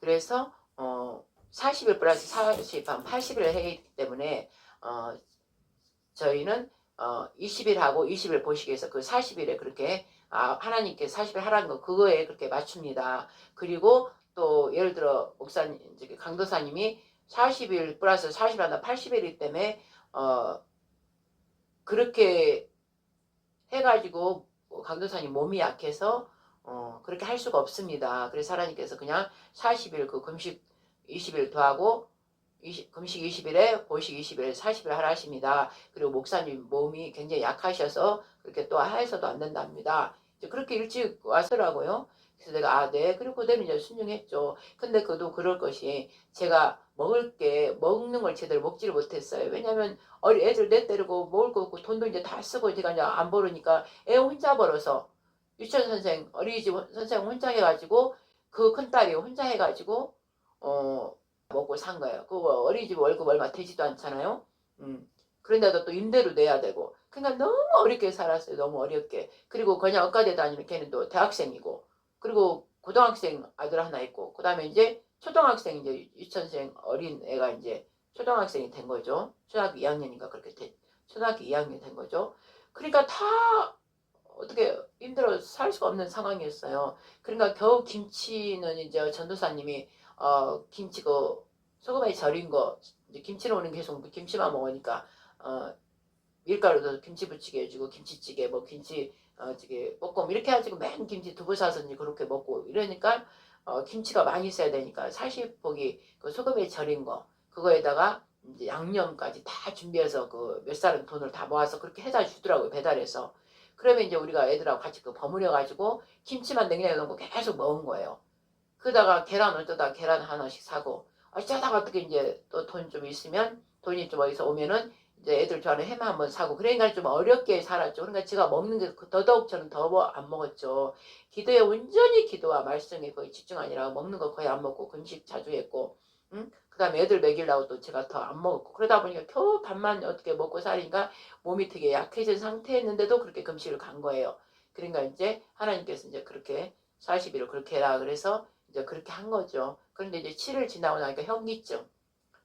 그래서 40일 플러스 40, 80일 해기 때문에 저희는 20일 하고 20일 보시기 위해서 그 40일에 그렇게 하나님께 40일 하라는 거 그거에 그렇게 맞춥니다. 그리고 또 예를 들어 목사님 강도사님이 40일 플러스 40일 한다 80일이기 때문에 그렇게 해가지고 강도사님 몸이 약해서 그렇게 할 수가 없습니다. 그래서 하나님께서 그냥 40일 그 금식 20일 더하고 금식 20일에 보식 20일 40일 하라 하십니다. 그리고 목사님 몸이 굉장히 약하셔서 그렇게 또 해서도 안 된답니다. 이제 그렇게 일찍 왔더라고요. 그래서 내가 네. 그리고 그대로 이제 순종했죠. 근데 그도 그럴 것이 제가 먹는 걸 제대로 먹지를 못했어요. 왜냐면 애들 내 때리고 먹을 거 없고 돈도 이제 다 쓰고 제가 이제 안 벌으니까 애 혼자 벌어서 유치원 선생 어린이집 선생 혼자 해가지고 그 큰딸이 혼자 해가지고 먹고 산 거예요. 그 어린이집 월급 얼마 되지도 않잖아요. 그런데도 또 임대료 내야 되고. 그러니까 너무 어렵게 살았어요. 너무 어렵게. 그리고 그냥 엇가대 다니는 걔는 또 대학생이고. 그리고 고등학생 아들 하나 있고. 그 다음에 이제 초등학생 이제 유치원생 어린 애가 이제 초등학생이 된 거죠. 초등학교 2학년인가 그렇게 초등학교 2학년 된 거죠. 그러니까 다 어떻게 힘들어 살 수가 없는 상황이었어요. 그러니까 겨우 김치는 이제 전도사님이 김치 그 소금에 절인 거 이제 김치로 오는 계속 김치만 먹으니까 밀가루도 김치 부치게 해주고 김치찌개 뭐 김치 찌개 볶음 이렇게 해가지고 맨 김치 두부 사서 이제 그렇게 먹고 이러니까 김치가 많이 써야 되니까 40포기 그 소금에 절인 거 그거에다가 이제 양념까지 다 준비해서 그 몇 살은 돈을 다 모아서 그렇게 해다 주더라고요 배달해서. 그러면 이제 우리가 애들하고 같이 그 버무려 가지고 김치만 냉장고에 넣고 계속 먹은 거예요. 그러다가 계란 어쩌다 계란 하나씩 사고 어쩌다가 어떻게 이제 또 돈 좀 있으면 돈이 좀 어디서 오면은 이제 애들 좋아하는 햄 한번 사고 그러니까 좀 어렵게 살았죠. 그러니까 제가 먹는 게 더더욱 저는 더 안 먹었죠. 기도에 온전히 기도와 말씀에 거의 집중하느라 먹는 거 거의 안 먹고 금식 자주 했고 그 다음에 애들 먹이려고 또 제가 더 안 먹었고 그러다 보니까 겨우 밥만 어떻게 먹고 살니까 몸이 되게 약해진 상태였는데도 그렇게 금식을 간 거예요. 그러니까 이제 하나님께서 이제 그렇게 40일을 그렇게 해라 그래서 이제 그렇게 한 거죠. 그런데 이제 7일 지나고 나니까 현기증.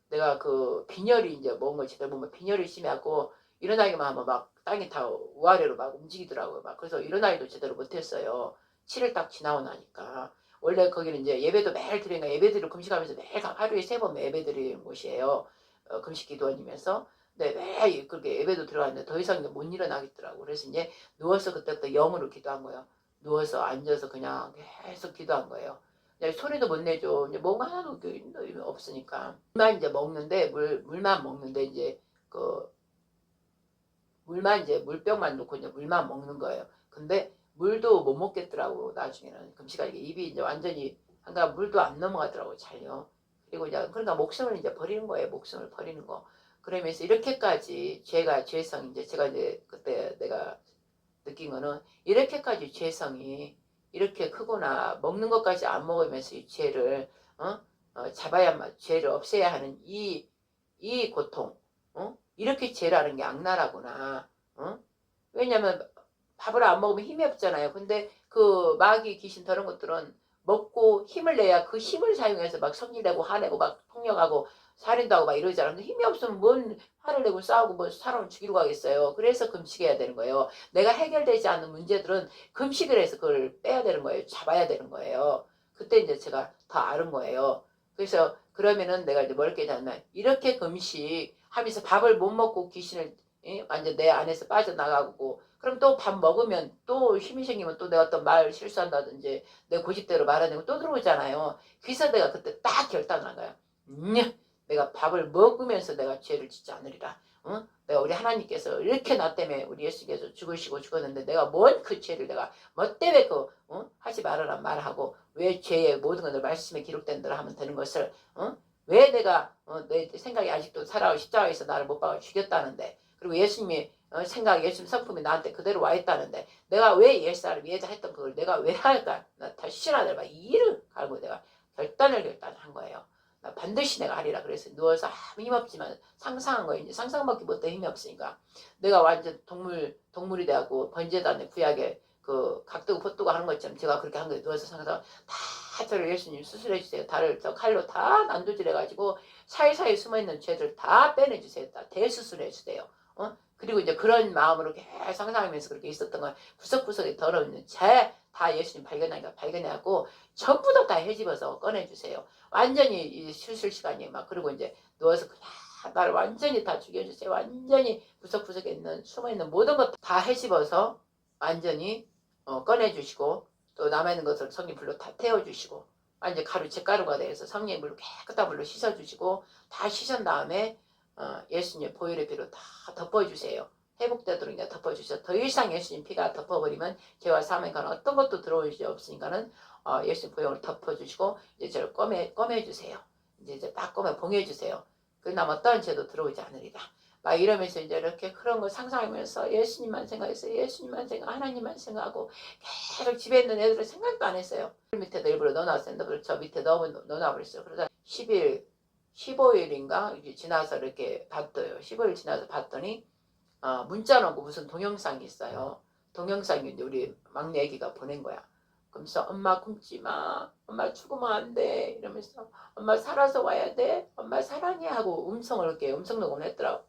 내가 그 빈혈이 이제 먹은 걸 제대로 보면 빈혈이 심하고 일어나기만 하면 막 땅이 다 우아래로 막 움직이더라고요. 막 그래서 일어나기도 제대로 못했어요. 7일 딱 지나고 나니까. 원래 거기는 이제 예배도 매일 드리니까 예배드리고 금식하면서 매일 하루에 3번 예배 드리는 곳이에요. 금식 기도원이면서. 근데 매일 그렇게 예배도 들어갔는데 더 이상 못 일어나겠더라고. 그래서 이제 누워서 그때부터 영으로 기도한 거예요. 누워서 앉아서 그냥 계속 기도한 거예요. 소리도 못 내죠. 이제 뭔가 하나도 없으니까. 물만 이제 먹는데, 물만 먹는데, 이제, 물만 이제 물병만 놓고 이제 물만 먹는 거예요. 근데 물도 못 먹겠더라고, 나중에는. 금시간에 입이 이제 완전히, 한가 물도 안 넘어가더라고, 잘요. 그리고 이제, 그러니까 목숨을 이제 버리는 거예요, 목숨을 버리는 거. 그러면서 이렇게까지 죄성, 이제 제가 이제 그때 내가 느낀 거는 이렇게까지 죄성이 이렇게 크구나. 먹는 것까지 안 먹으면서 이 죄를 잡아야만 죄를 없애야 하는 이 고통 이렇게 죄라는 게 악랄하구나. 왜냐면 밥을 안 먹으면 힘이 없잖아요. 근데 그 마귀 귀신 저런 것들은 먹고 힘을 내야 그 힘을 사용해서 막 성질내고 화내고 막 폭력하고 살인도 하고 막 이러잖아요. 근데 힘이 없으면 뭔 화를 내고 싸우고 뭐 사람을 죽이러 가겠어요. 그래서 금식해야 되는 거예요. 내가 해결되지 않는 문제들은 금식을 해서 그걸 빼야 되는 거예요. 잡아야 되는 거예요. 그때 이제 제가 더 아는 거예요. 그래서 그러면은 내가 이제 뭘 깨닫냐면 이렇게 금식 하면서 밥을 못 먹고 귀신을 완전 내 안에서 빠져나가고 그럼 또 밥 먹으면 또 힘이 생기면 또 내가 어떤 말 실수한다든지 내 고집대로 말하는 거 또 들어오잖아요. 그래서 내가 그때 딱 결단을 한 거야. 내가 밥을 먹으면서 내가 죄를 짓지 않으리라. 내가 우리 하나님께서 이렇게 나 때문에 우리 예수께서 죽으시고 죽었는데 내가 뭔 그 죄를 내가 뭐 때문에 하지 말아라 말하고 왜 죄의 모든 것을 말씀에 기록된 대로 하면 되는 것을 왜 내가 내 생각이 아직도 살아오 십자가에서 나를 못 박아 죽였다는데 그리고 예수님이 생각 예수님 성품이 나한테 그대로 와 있다는데 내가 왜 옛사를 위해서 했던 그걸 내가 왜 할까? 나 다시 싫어하더라. 막 이를 갈고 내가 결단한 거예요. 나 반드시 내가 하리라. 그래서 누워서 아무 힘없지만 상상한 거예요. 이제 상상밖에 못해 힘이 없으니까 내가 완전 동물이 돼갖고 번제단의 구약에 그 각도고 pot두고 하는 것처럼 제가 그렇게 한 거예요. 누워서 상상 다 저를 예수님 수술해 주세요. 다를 저 칼로 다 난도질 해가지고 사이사이 숨어있는 죄들 다 빼내주세요. 다 대수술해 주세요. 그리고 이제 그런 마음으로 계속 상상하면서 그렇게 있었던 거예요. 구석구석에 더러운 죄 다 예수님 발견하니까 발견해갖고 전부 다 헤집어서 꺼내주세요. 완전히 이 수술 시간이 막 그리고 이제 누워서 그냥 나를 완전히 다 죽여주세요. 완전히 구석구석에 있는 숨어있는 모든 것 다 헤집어서 완전히 꺼내주시고 또 남아있는 것을 성령 불로 다 태워주시고 완전 가루 잿가루가 돼서 성령의 물로 깨끗한 물로 씻어주시고 다 씻은 다음에 예수님 보혈의 피로 다 덮어주세요. 회복되도록 이제 덮어주셔서 더 이상 예수님 피가 덮어버리면 죄와 사망과는 어떤 것도 들어올 수 없으니까는 예수님 보혈을 덮어주시고 이제 저를 꺼매주세요. 이제 딱 봉해주세요. 그나마 어떤 죄도 들어오지 않으리라. 막 이러면서 이제 이렇게 그런 걸 상상하면서 예수님만 생각했어요. 예수님만 생각, 하나님만 생각하고 계속 집에 있는 애들을 생각도 안 했어요. 밑에도 일부러 넣어놨어요. 저 밑에 넣어놔버렸어요. 그러다 10일, 15일인가 이제 지나서 이렇게 봤어요. 15일 지나서 봤더니 문자로 오고 무슨 동영상이 있어요. 동영상이 이제 우리 막내 애기가 보낸 거야. 그러면서 엄마 굶지 마. 엄마 죽으면 안 돼. 이러면서 엄마 살아서 와야 돼. 엄마 사랑해 하고 이렇게 음성 녹음을 했더라고.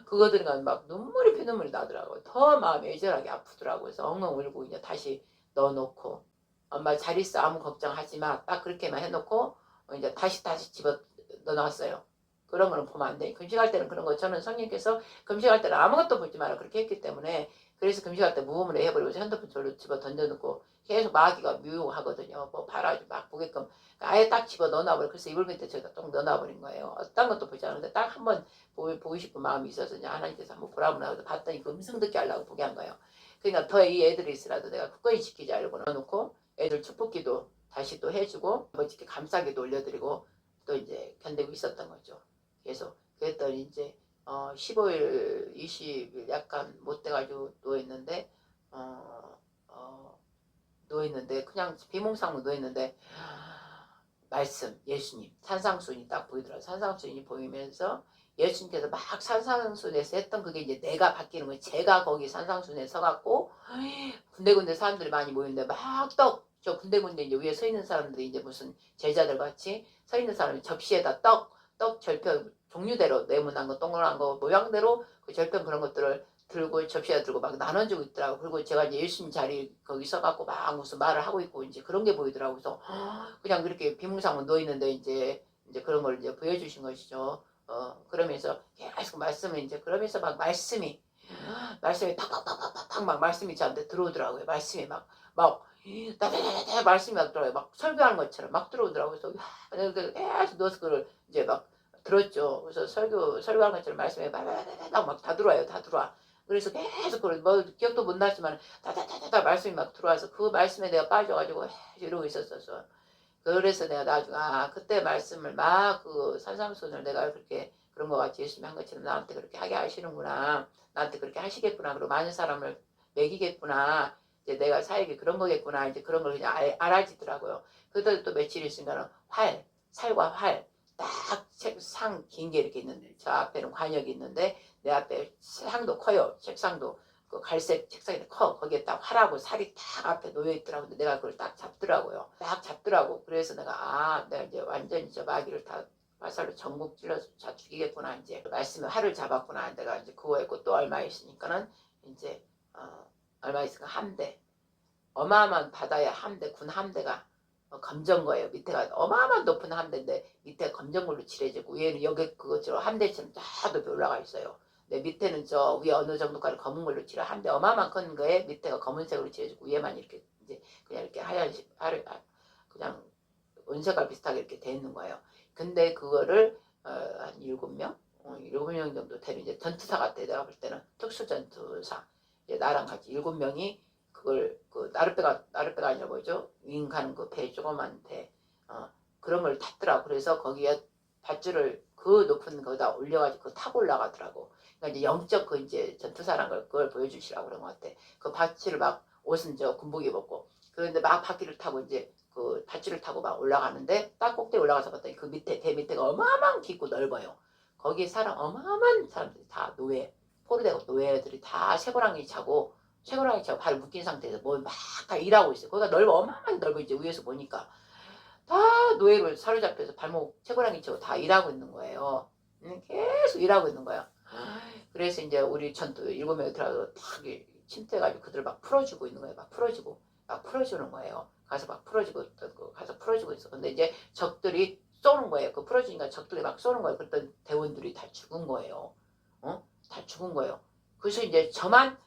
그거 들으면 막 피눈물이 나더라고. 더 마음이 애절하게 아프더라고. 그래서 엉엉 울고 이제 다시 넣어놓고 엄마 잘 있어 아무 걱정하지 마. 딱 그렇게만 해놓고 이제 다시 집어 넣어놨어요. 그런 거는 보면 안 돼. 금식할 때는 그런 거 저는 성령께서 금식할 때는 아무것도 보지 마라 그렇게 했기 때문에 그래서 금식할 때 무음으로 해버리고 핸드폰 저로 집어 던져놓고 계속 마귀가 미혹하거든요. 뭐 바라지 막 보게끔 아예 딱 집어 넣어놔버려. 그래서 이불 밑에 저기다 똥 넣어놔버린 거예요. 어떤 것도 보지 않는데 딱 한번 보고 싶은 마음이 있어서 하나님께서 한번 보라고 나와서 봤더니 그 음성 듣게 하려고 보게 한 거예요. 그러니까 더 이 애들이 있으라도 내가 굳건히 지키지 않고 넣어놓고 애들 축복기도 다시 또 해주고 멋지게 감싸기도 올려드리고 또 이제 견디고 있었던 거죠. 계속 그랬더니 이제 15일, 20일 약간 못 돼가지고 누워있는데 누워있는데 그냥 비몽사몽 누워있는데 말씀 예수님 산상수훈이 딱 보이더라고요. 산상수훈이 보이면서 예수님께서 막 산상수훈에서 했던 그게 이제 내가 바뀌는 거예요. 제가 거기 산상수훈에 서갖고 군데군데 사람들이 많이 모이는데 막 저 군데군데 이제 위에 서 있는 사람들이 이제 무슨 제자들 같이 서 있는 사람이 접시에다 떡 절편 종류대로 네모난 거 동그란 거 모양대로 그 절편 그런 것들을 들고 접시에 들고 막 나눠주고 있더라고. 그리고 제가 이제 예수님 자리 거기 서갖고 막 무슨 말을 하고 있고 이제 그런 게 보이더라고. 그래서 그냥 그렇게 비몽사몽 누워 있는데 이제 그런 걸 이제 보여주신 것이죠. 그러면서 계속 말씀을 이제 그러면서 막 말씀이 탁탁탁탁탁 막 말씀이 저한테 들어오더라고요. 말씀이 막 다다다다 말씀이 막 들어요. 막 설교하는 것처럼 막 들어오더라고요. 그래서 계속 누워서 그걸 이제 막 들었죠. 그래서 설교하는 것처럼 말씀이 막 다 들어와요. 다 들어와. 그래서 계속 그걸 뭐 기억도 못 나지만 다다다다 말씀이 막 들어와서 그 말씀에 내가 빠져가지고 이러고 있었었어. 그래서 내가 나중에 그때 말씀을 막 그 산상수훈을 내가 그렇게 그런 거 같이 열심히 한 것처럼 나한테 그렇게 하게 하시는구나. 나한테 그렇게 하시겠구나. 그리고 많은 사람을 먹이겠구나. 이제 내가 사에게 그런 거겠구나. 이제 그런 걸 그냥 알아지더라고요. 그러더니 또 며칠 있으니까 살과 활, 딱 책상 긴 게 이렇게 있는데 저 앞에는 관역이 있는데 내 앞에 상도 커요. 책상도 그 갈색 책상이 커. 거기에 딱 활하고 살이 딱 앞에 놓여 있더라고. 근데 내가 그걸 딱 잡더라고요. 딱 잡더라고. 그래서 내가 이제 완전히 저 마귀를 다 화살로 전국 찔러서 자 죽이겠구나. 이제 말씀에 활을 잡았구나. 내가 이제 그거 했고 또 얼마 있으니까는 이제 얼마 있으니까 함대 어마어마한 바다의 함대 군 함대가 검정거예요. 밑에가 어마어마한 높은 함대인데 밑에 검정물로 칠해지고 위에는 여기 그것처럼 함대처럼 쫙 높이 올라가 있어요. 네, 밑에는 저 위에 어느 정도까지 검은 걸로 칠해 함대 어마어마한 큰 거에 밑에가 검은색으로 칠해지고 위에만 이렇게 이제 그냥 이렇게 하얀 그냥 은색깔 비슷하게 이렇게 돼 있는 거예요. 근데 그거를 한 7명? 7명 정도 되는 이제 전투사 같아. 내가 볼 때는 특수전투사. 이제 나랑 같이 7명이 그걸 나룻배가 아니라 뭐죠? 윙 가는 그 배 조그만 배 그런 걸 탔더라고. 그래서 거기에 밧줄을 그 높은 거다 올려가지고 타고 올라가더라고. 그러니까 이제 영적 그 이제 전투사란 걸 그걸 보여주시라고 그런 것 같아. 그 밧줄을 막 옷은 저 군복 입었고 그런데 막 바퀴를 타고 이제 그 밧줄을 타고 막 올라가는데 딱 꼭대기 올라가서 봤더니 그 밑에 배 밑에가 어마어마한 깊고 넓어요. 거기에 어마어마한 사람들이 다 포로되고 노예들이 다 쇠고랑이 차고 채고랑이처럼 발 묶인 상태에서 뭐 막 다 일하고 있어요. 거기가 넓어, 어마어마하게 넓어. 이제 위에서 보니까 다 노예로 사로잡혀서 발목 채고랑이처럼 다 일하고 있는 거예요. 계속 일하고 있는 거야. 그래서 이제 우리 전투 7명이 들어가서 탁 침투해가지고 그들을 막 풀어주고 있는 거예요. 막 풀어주고 막 풀어주는 거예요. 가서 막 풀어주고 가서 풀어주고 있어. 근데 이제 적들이 쏘는 거예요. 그 풀어주니까 적들이 막 쏘는 거예요. 그랬더니 대원들이 다 죽은 거예요. 다 죽은 거예요. 그래서 이제 저만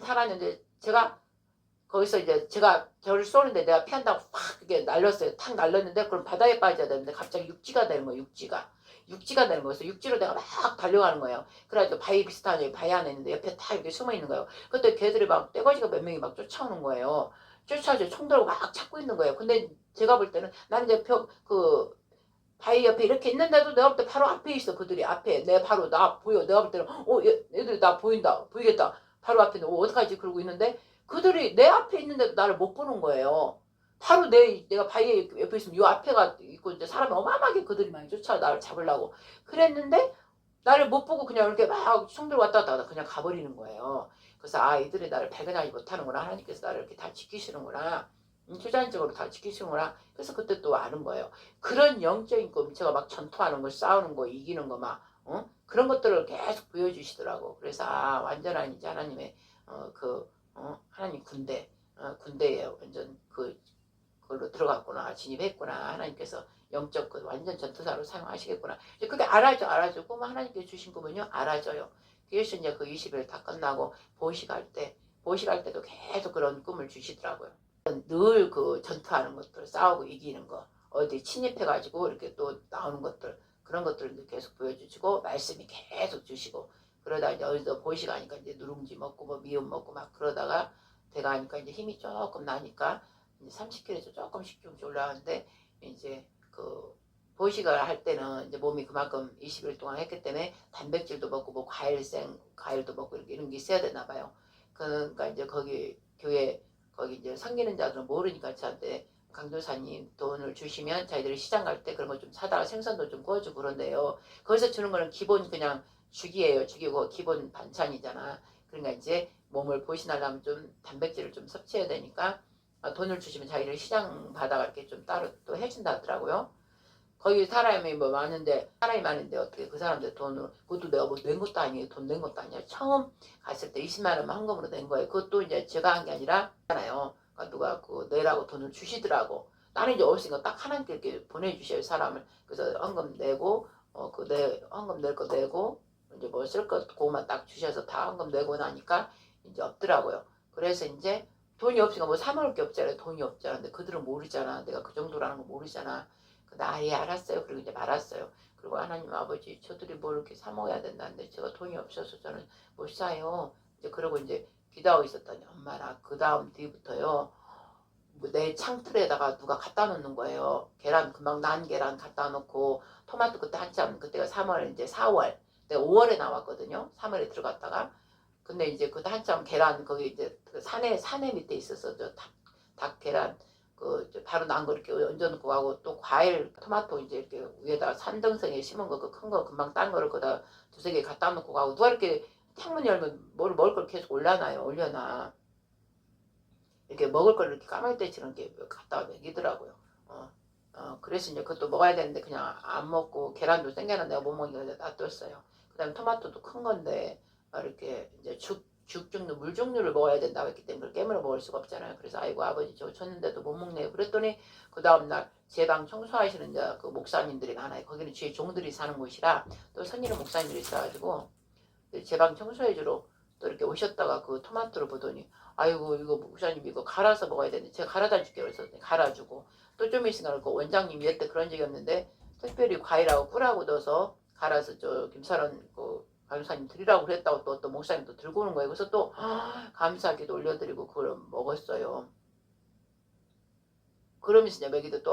살았는데 제가 거기서 이제 제가 저를 쏘는데 내가 피한다고 확 이렇게 날렸어요. 탁 날렸는데 그럼 바다에 빠져야 되는데 갑자기 육지가 되는 거예요. 육지가 되는 거여서 육지로 내가 막 달려가는 거예요. 그래가지고 바위 비슷한 바위 안에 있는데 옆에 다 이렇게 숨어 있는 거예요. 그때 걔들이 막 떼거지가 몇 명이 막 쫓아오는 거예요. 쫓아와서 총 들고 막 찾고 있는 거예요. 근데 제가 볼 때는 나는 이제 그 바위 옆에 이렇게 있는데도 내가 볼 때 바로 앞에 있어. 그들이 앞에 내 바로 나 보여. 내가 볼 때는 얘들 나 보인다 보이겠다. 바로 앞에 어떡하지 그러고 있는데 그들이 내 앞에 있는데도 나를 못 보는 거예요. 바로 내가 바위에 옆에 있으면 요 앞에가 있고 이제 사람이 어마어마하게 그들이 많이 쫓아와 나를 잡으려고 그랬는데 나를 못 보고 그냥 이렇게 막 총들 왔다 갔다 그냥 가버리는 거예요. 그래서 이들이 나를 발견하지 못하는구나. 하나님께서 나를 이렇게 다 지키시는구나. 투자적으로 다 지키시는구나. 그래서 그때 또 아는 거예요. 그런 영적인 꿈, 제가 막 전투하는 거, 싸우는 거, 이기는 거 막, 그런 것들을 계속 보여주시더라고. 그래서 완전한 이제 하나님의 하나님 군대예요. 완전 그걸로 들어갔구나, 진입했구나. 하나님께서 영적 완전 전투사로 사용하시겠구나. 이제 그게 알아줘. 꿈 하나님께서 주신 꿈은요, 알아줘요. 그래서 이제 그 20일 다 끝나고 보시갈 때도 계속 그런 꿈을 주시더라고요. 늘 그 전투하는 것들, 싸우고 이기는 거, 어디 침입해가지고 이렇게 또 나오는 것들, 그런 것들을 계속 보여주시고, 말씀이 계속 주시고, 그러다 이제 어디서 보시가 하니까 이제 누룽지 먹고, 뭐 미음 먹고 막 그러다가 대가 하니까 이제 힘이 조금 나니까, 이제 30kg에서 조금씩 올라가는데, 이제 그 보시가 할 때는 이제 몸이 그만큼 20일 동안 했기 때문에 단백질도 먹고, 뭐 과일도 먹고 이런 게 있어야 되나 봐요. 그러니까 이제 거기 교회 거기 이제 섬기는 자들은 모르니까 저한테 강도사님 돈을 주시면 자기들이 시장 갈 때 그런 거 좀 사다가 생선도 좀 구워주고 그런데요. 거기서 주는 거는 기본 그냥 죽이에요. 죽이고 기본 반찬이잖아. 그러니까 이제 몸을 보신하려면 좀 단백질을 좀 섭취해야 되니까 돈을 주시면 자기들 시장 바다가 이렇게 좀 따로 또 해준다 하더라고요. 거기 사람이 많은데 어떻게 그 사람들 돈으로 그것도 내가 뭐 낸 것도 아니에요. 돈 낸 것도 아니야. 처음 갔을 때 20만 원만 헌금으로 낸 거예요. 그것도 이제 제가 한 게 아니라 잖아요. 그러니까 누가 그 내라고 돈을 주시더라고. 나는 이제 없으니까 딱 하나님께 이렇게 보내주셔요 사람을. 그래서 헌금 내고 헌금 낼 거 내고 이제 뭐 쓸 거 그거만 딱 주셔서 다 헌금 내고 나니까 이제 없더라고요. 그래서 이제 돈이 없으니까 뭐 사 먹을 게 없잖아요. 돈이 없잖아. 근데 그들은 모르잖아. 내가 그 정도라는 거 모르잖아. 예 알았어요. 그리고 이제 말았어요. 그리고 하나님 아버지 저들이 뭘 이렇게 사 먹어야 된다는데 제가 돈이 없어서 저는 못 사요. 이제 그러고 이제 기도하고 있었더니 엄마나 그 다음 뒤부터요. 내 창틀에다가 누가 갖다 놓는 거예요. 계란 금방 난 계란 갖다 놓고 토마토 그때 한참 그때가 3월 이제 4월 내가 5월에 나왔거든요. 3월에 들어갔다가 근데 이제 그때 한참 계란 거기 이제 그 산에 밑에 있었어. 저 닭 계란 바로 난 거 이렇게 얹어놓고 가고 또 과일 토마토 이제 이렇게 위에다가 산등성에 심은 거 그 큰 거 금방 딴 거를 거다 두세 개 갖다 놓고 가고 누가 이렇게 창문 열면 뭘 먹을 걸 계속 올려놔. 이렇게 먹을 걸 이렇게 까마귀 떼처럼 이렇게 갖다가 먹이더라고요. 그래서 이제 그것도 먹어야 되는데 그냥 안 먹고 계란도 생겨나 내가 못 먹으니까 놔뒀어요. 그 다음에 토마토도 큰 건데 이렇게 이제 죽 종류, 물 종류를 먹어야 된다고 했기 때문에 그걸 깨물어 먹을 수가 없잖아요. 그래서 아이고 아버지 저거 줬는데도 못 먹네요. 그랬더니 그 다음날 제 방 청소하시는 이제 그 목사님들이 많아요. 거기는 주의 종들이 사는 곳이라 또 선임의 목사님들이 있어가지고 제 방 청소해주러 또 이렇게 오셨다가 그 토마토를 보더니 아이고 이거 목사님 이거 갈아서 먹어야 되는데 제가 갈아다 줄게요. 그래서 갈아주고 또 좀 있으니까 그 원장님이 여태 그런 적이 없는데 특별히 과일하고 꿀하고 넣어서 갈아서 저 김사람 그 강사님 드리라고 그랬다고 또 목사님 또 들고 오는 거예요. 그래서 또 감사하게도 올려드리고 그걸 먹었어요. 그러면서 이제 먹이도 또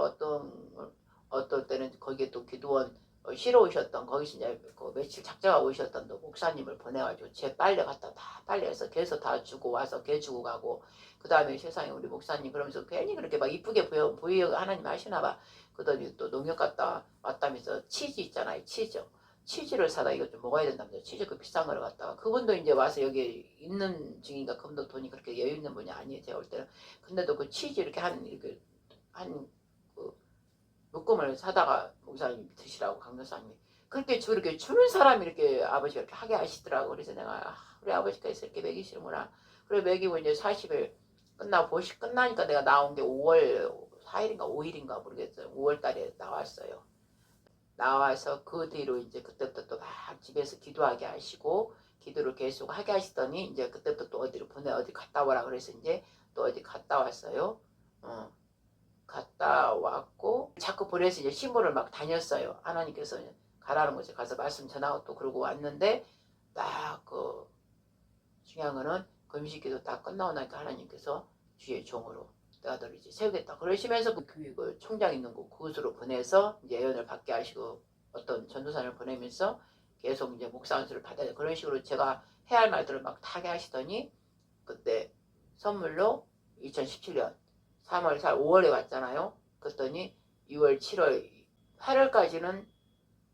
어떤 때는 거기에 또 기도원 쉬러 오셨던 거기서 이제 그 며칠 작정하고 오셨던 또 목사님을 보내가지고 제 빨래 갖다 다 빨래해서 개서 다 주고 와서 개 주고 가고 그 다음에 세상에 우리 목사님 그러면서 괜히 그렇게 막 이쁘게 보여 하나님 하시나 봐. 그러더니 또 농협 갔다 왔다면서 치즈 있잖아요. 치즈 치즈를 사다 이거 좀 먹어야 된답니다. 치즈 그 비싼 거를 갖다가 그분도 이제 와서 여기 있는 중인가 그분도 돈이 그렇게 여유 있는 분이 아니에요. 제가 볼 때는. 근데도 그 치즈 이렇게 그 묶음을 사다가 목사님이 드시라고 강도사님이 그렇게 이렇게 주는 사람이 이렇게 아버지가 이렇게 하게 하시더라고. 그래서 내가 우리 아버지께서 이렇게 먹이시는구나. 그래 먹이고 이제 40일 끝나고 보식 끝나니까 내가 나온 게 5월 4일인가 5일인가 모르겠어요. 5월 달에 나왔어요. 나와서 그 뒤로 이제 그때부터 또 막 집에서 기도하게 하시고 기도를 계속 하게 하시더니 이제 그때부터 또 어디로 어디 갔다 오라 그래서 이제 또 어디 갔다 왔어요. 갔다 왔고 자꾸 보내서 이제 시골을 막 다녔어요. 하나님께서 가라는 곳에 가서 말씀 전하고 또 그러고 왔는데 딱 그 중요한 거는 금식기도 딱 끝나고 나니까 하나님께서 주의 종으로 너희들 이제 세우겠다. 그러시면서 그 교육을 총장 있는 그곳으로 보내서 이제 예언을 받게 하시고 어떤 전도사를 보내면서 계속 이제 목사 안수를 받아야 돼. 그런 식으로 제가 해야 할 말들을 막 타게 하시더니 그때 선물로 2017년 3월 4월 5월에 왔잖아요. 그랬더니 6월 7월 8월까지는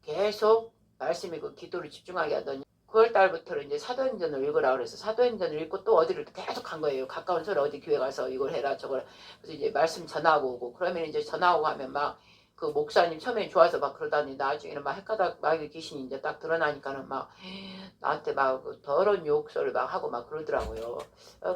계속 말씀이 그 기도를 집중하게 하더니 9월 달부터는 이제 사도행전을 읽으라 그래서 사도행전을 읽고 또 어디를 계속 간 거예요. 가까운 서로 어디 교회 가서 이걸 해라 저걸. 그래서 이제 말씀 전하고 오고 그러면 이제 전하고 하면 막 그 목사님 처음에 좋아서 막 그러다니 나중에는 막 헷가닥 마귀 귀신이 이제 딱 드러나니까는 막 나한테 막 더러운 욕설을 막 하고 막 그러더라고요.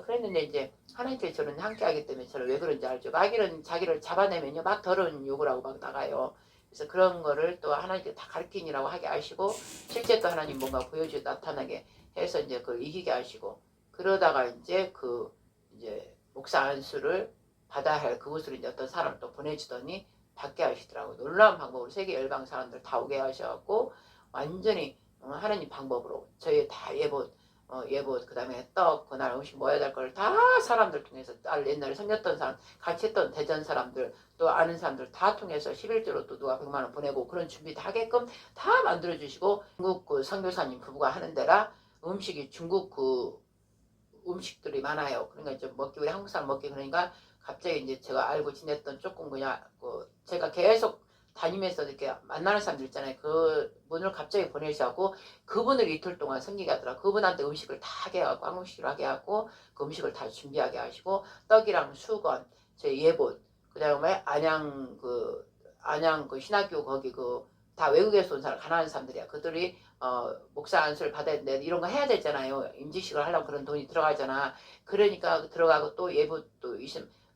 그랬는데 이제 하나님께서 저는 함께하기 때문에 저는 왜 그런지 알죠. 마귀는 자기를 잡아내면요 막 더러운 욕을 하고 막 나가요. 그래서 그런 거를 또 하나님께 다 가르치니라고 하게 하시고 실제 또 하나님 뭔가 보여주고 나타나게 해서 이제 그걸 이기게 하시고 그러다가 이제 그 이제 목사 안수를 받아야 할 그곳으로 이제 어떤 사람을 또 보내주더니 받게 하시더라고요. 놀라운 방법으로 세계 열방 사람들 다 오게 하셔갖고 완전히 하나님 방법으로 저희 다 예봇 그다음에 떡 그날 음식 모여야 될 걸 다 사람들 통해서 옛날에 섬겼던 사람 같이 했던 대전 사람들 또 아는 사람들 다 통해서 11조로 또 누가 100만 원 보내고 그런 준비 다 하게끔 다 만들어 주시고 중국 그 선교사님 부부가 하는 데라 음식이 중국 그 음식들이 많아요. 그러니까 좀 먹기 우리 한국 사람 먹기 그러니까 갑자기 이제 제가 알고 지냈던 조금 그냥 그 제가 계속 다니면서 이렇게 만나는 사람들 있잖아요. 그 분을 갑자기 보내셔갖고 그분을 이틀 동안 섬기게 하더라. 그분한테 음식을 다 하게 하고 한국식으로 하게 하고 그 음식을 다 준비하게 하시고 떡이랑 수건, 제 예봇, 그다음에 안양 그 신학교 거기 그 다 외국에서 온 사람 가난한 사람들이야. 그들이 목사 안수를 받아야 되는데 이런 거 해야 되잖아요. 임지식을 하려면 그런 돈이 들어가잖아. 그러니까 들어가고 또 예봇도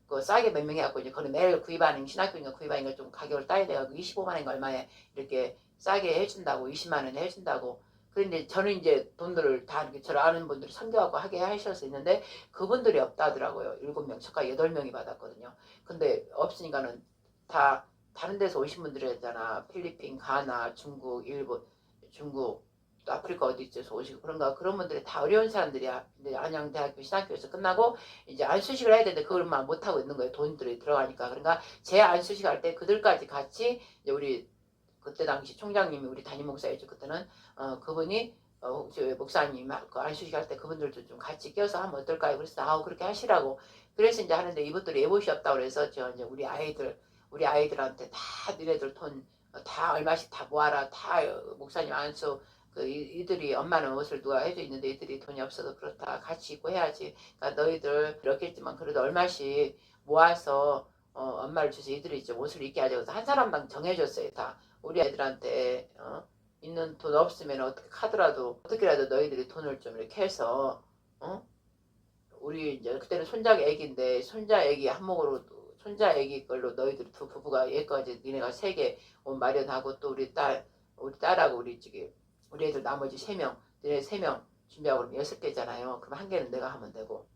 그 싸게 몇 명 해갖고 이제 그걸 매일 구입하는 신학교인가 구입하는 걸 좀 가격을 따야 돼가지고 25만 원인가 얼마에 이렇게 싸게 해준다고 20만 원에 해준다고. 그런데 저는 이제 돈들을 다 이렇게 저를 아는 분들이 선교하고 하게 하셔서 있는데 그분들이 없다더라고요. 7명, 저까지 8명이 받았거든요. 근데 없으니까는 다 다른 데서 오신 분들이잖아. 필리핀, 가나, 중국, 일본, 중국, 또 아프리카 어디 있어서 오시고 그런가 그런 분들이 다 어려운 사람들이야. 근데 안양대학교 신학교에서 끝나고 이제 안수식을 해야 되는데 그걸만 못하고 있는 거예요. 돈들이 들어가니까. 그러니까 제 안수식 할 때 그들까지 같이 이제 우리 그때 당시 총장님이 우리 담임 목사였죠. 그때는 그분이 목사님 그 안수식 할 때 그분들도 좀 같이 껴서 하면 어떨까요? 그래서 그렇게 하시라고. 그래서 이제 하는데 이것들이 예봇이 없다고 그래서 저 이제 우리 아이들한테 다 너네들 돈 다 얼마씩 다 모아라. 다 목사님 안수 이들이 엄마는 옷을 누가 해줘 있는데 이들이 돈이 없어서 그렇다. 같이 입고 해야지. 그러니까 너희들 이렇겠지만 그래도 얼마씩 모아서 엄마를 줘서 이들이 이제 옷을 입게 하자. 그래서 한 사람당 정해줬어요. 다 우리 애들한테 있는 돈 없으면 어떻게 하더라도 어떻게라도 너희들이 돈을 좀 이렇게 해서 우리 이제 그때는 손자 애기인데 손자 애기 한몫으로 손자 애기 걸로 너희들 두 부부가 얘까지 니네가 3개 옷 마련하고 또 우리 딸하고 우리 애들 나머지 3명 니네 3명 준비하고 그러면 6개잖아요. 그럼 1개는 내가 하면 되고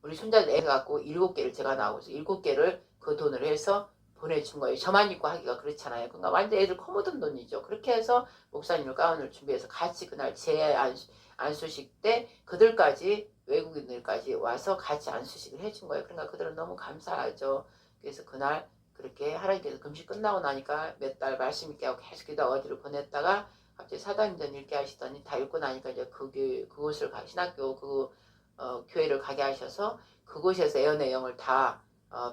우리 손자들 애 갖고 7개를 제가 나오고 7개를 그 돈을 해서 보내준 거예요. 저만 입고 하기가 그렇잖아요. 그러니까 완전 애들 커묻은 돈이죠. 그렇게 해서 목사님을 가운을 준비해서 같이 그날 제 안수식 때 그들까지 외국인들까지 와서 같이 안수식을 해준 거예요. 그러니까 그들은 너무 감사하죠. 그래서 그날 그렇게 하나님께서 금식 끝나고 나니까 몇 달 말씀 있게 하고 계속 기도 어디로 보냈다가 갑자기 사도행전 읽게 하시더니 다 읽고 나니까 이제 그곳을 신학교 교회를 가게 하셔서 그곳에서 예언의 영을 다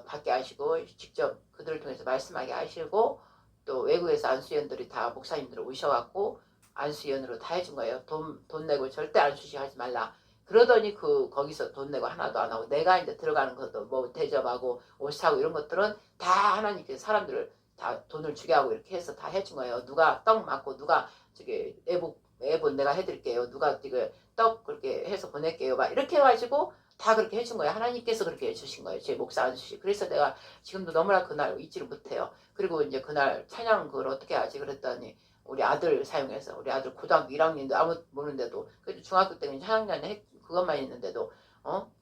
받게 하시고 직접 그들을 통해서 말씀하게 하시고 또 외국에서 안수연들이 다 목사님들 오셔갖고 안수연으로 다 해준 거예요. 돈 내고 절대 안수시 하지 말라. 그러더니 거기서 돈 내고 하나도 안 하고, 내가 이제 들어가는 것도 뭐 대접하고 옷 사고 이런 것들은 다 하나님께서 사람들을 다 돈을 주게 하고 이렇게 해서 다 해준 거예요. 누가 떡 맞고, 누가 저기 애본 내가 해드릴게요. 누가 이거 떡 그렇게 해서 보낼게요. 막 이렇게 해가지고 다 그렇게 해준 거예요. 하나님께서 그렇게 해주신 거예요. 제 목사 안수시. 그래서 내가 지금도 너무나 그날 잊지를 못해요. 그리고 이제 그날 찬양 그걸 어떻게 하지 그랬더니, 우리 아들 사용해서, 우리 아들 고등학교 1학년인데 아무도 모르는데도, 그래도 중학교 때는 찬양단 그것만 있는데도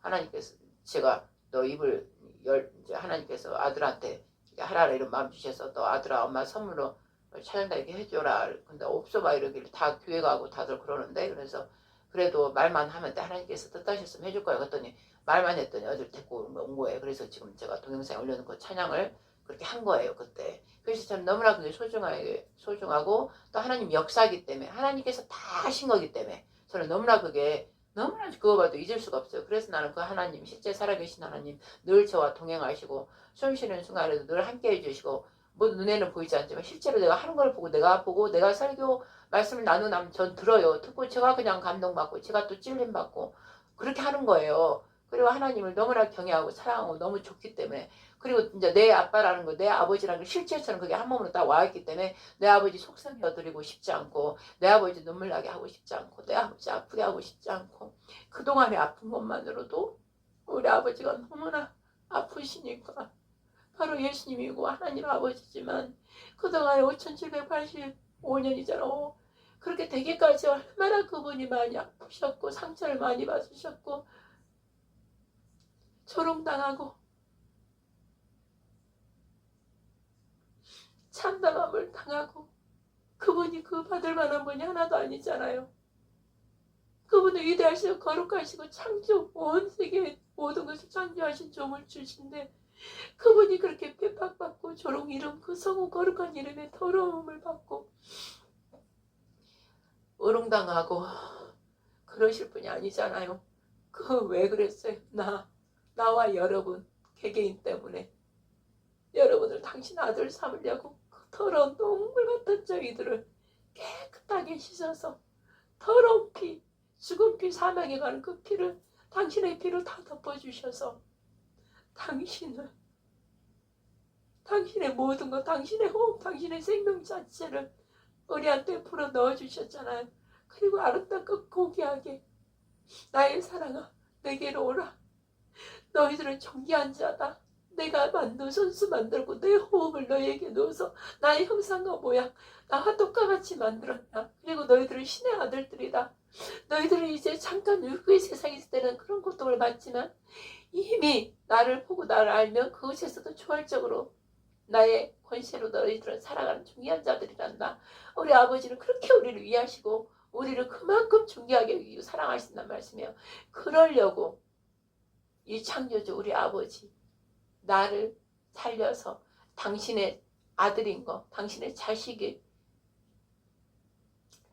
하나님께서, 제가 너 입을 이제 하나님께서 아들한테 하라라 이런 마음 주셔서, 또 아들아 엄마 선물로 찬양단 이렇게 해줘라. 근데 없어 봐 이러길래, 다 교회 가고 다들 그러는데, 그래서 그래도 말만 하면 돼 하나님께서 뜻하셨으면 해줄 거야. 그랬더니 말만 했더니 어딜 데리고 온 거예요. 그래서 지금 제가 동영상에 올려놓은 찬양을 그렇게 한 거예요 그때. 그래서 저는 너무나 그게 소중하고, 또 하나님 역사이기 때문에, 하나님께서 다 하신 거기 때문에 저는 너무나 그거 봐도 잊을 수가 없어요. 그래서 나는 그 하나님, 실제 살아계신 하나님, 늘 저와 동행하시고 숨 쉬는 순간에도 늘 함께 해주시고, 뭐 눈에는 보이지 않지만 실제로 내가 하는 걸 보고, 내가 설교 말씀을 나누면 전 들어요. 듣고 제가 그냥 감동받고, 제가 또 찔림받고 그렇게 하는 거예요. 그리고 하나님을 너무나 경외하고 사랑하고 너무 좋기 때문에, 그리고 이제 내 아빠라는 거, 내 아버지라는 게 실제처럼 그게 한 몸으로 딱 와있기 때문에 내 아버지 속삭여드리고 싶지 않고, 내 아버지 눈물 나게 하고 싶지 않고, 내 아버지 아프게 하고 싶지 않고, 그동안의 아픈 것만으로도 우리 아버지가 너무나 아프시니까, 바로 예수님이고 하나님 아버지지만 그동안 5785년이잖아. 그렇게 되기까지 얼마나 그분이 많이 아프셨고 상처를 많이 받으셨고 조롱당하고 참담함을 당하고, 그분이 그 받을 만한 분이 하나도 아니잖아요. 그분은 위대하시고 거룩하시고 창조, 온 세계 모든 것을 창조하신 조물주신데, 그분이 그렇게 핍박받고 조롱 이름, 그 성우 거룩한 이름에 더러움을 받고 어롱당하고 그러실 분이 아니잖아요. 왜 그랬어요? 나와 여러분 개개인 때문에 여러분을 당신 아들 삼으려고 그 더러운 동물 같은 저희들을 깨끗하게 씻어서 더러운 피, 죽은 피, 사망에 가는 그 피를 당신의 피로 다 덮어주셔서 당신의 모든 것, 당신의 호흡, 당신의 생명 자체를 우리한테 불어 넣어주셨잖아요. 그리고 아름답고 고귀하게, 나의 사랑아 내게로 오라. 너희들은 존귀한 자다. 내가 선수 만들고 내 호흡을 너희에게 넣어서 나의 형상과 모양, 나와 똑같이 만들었다. 그리고 너희들은 신의 아들들이다. 너희들은 이제 잠깐 육의 세상에 있을 때는 그런 고통을 받지만, 이미 나를 보고 나를 알면 그것에서도 초월적으로 나의 권세로 너희들은 살아가는 중요한 자들이란다. 우리 아버지는 그렇게 우리를 위하시고 우리를 그만큼 존귀하게 여기고 사랑하신단 말씀이에요. 그러려고 이 창조주 우리 아버지 나를 살려서 당신의 아들인 거, 당신의 자식이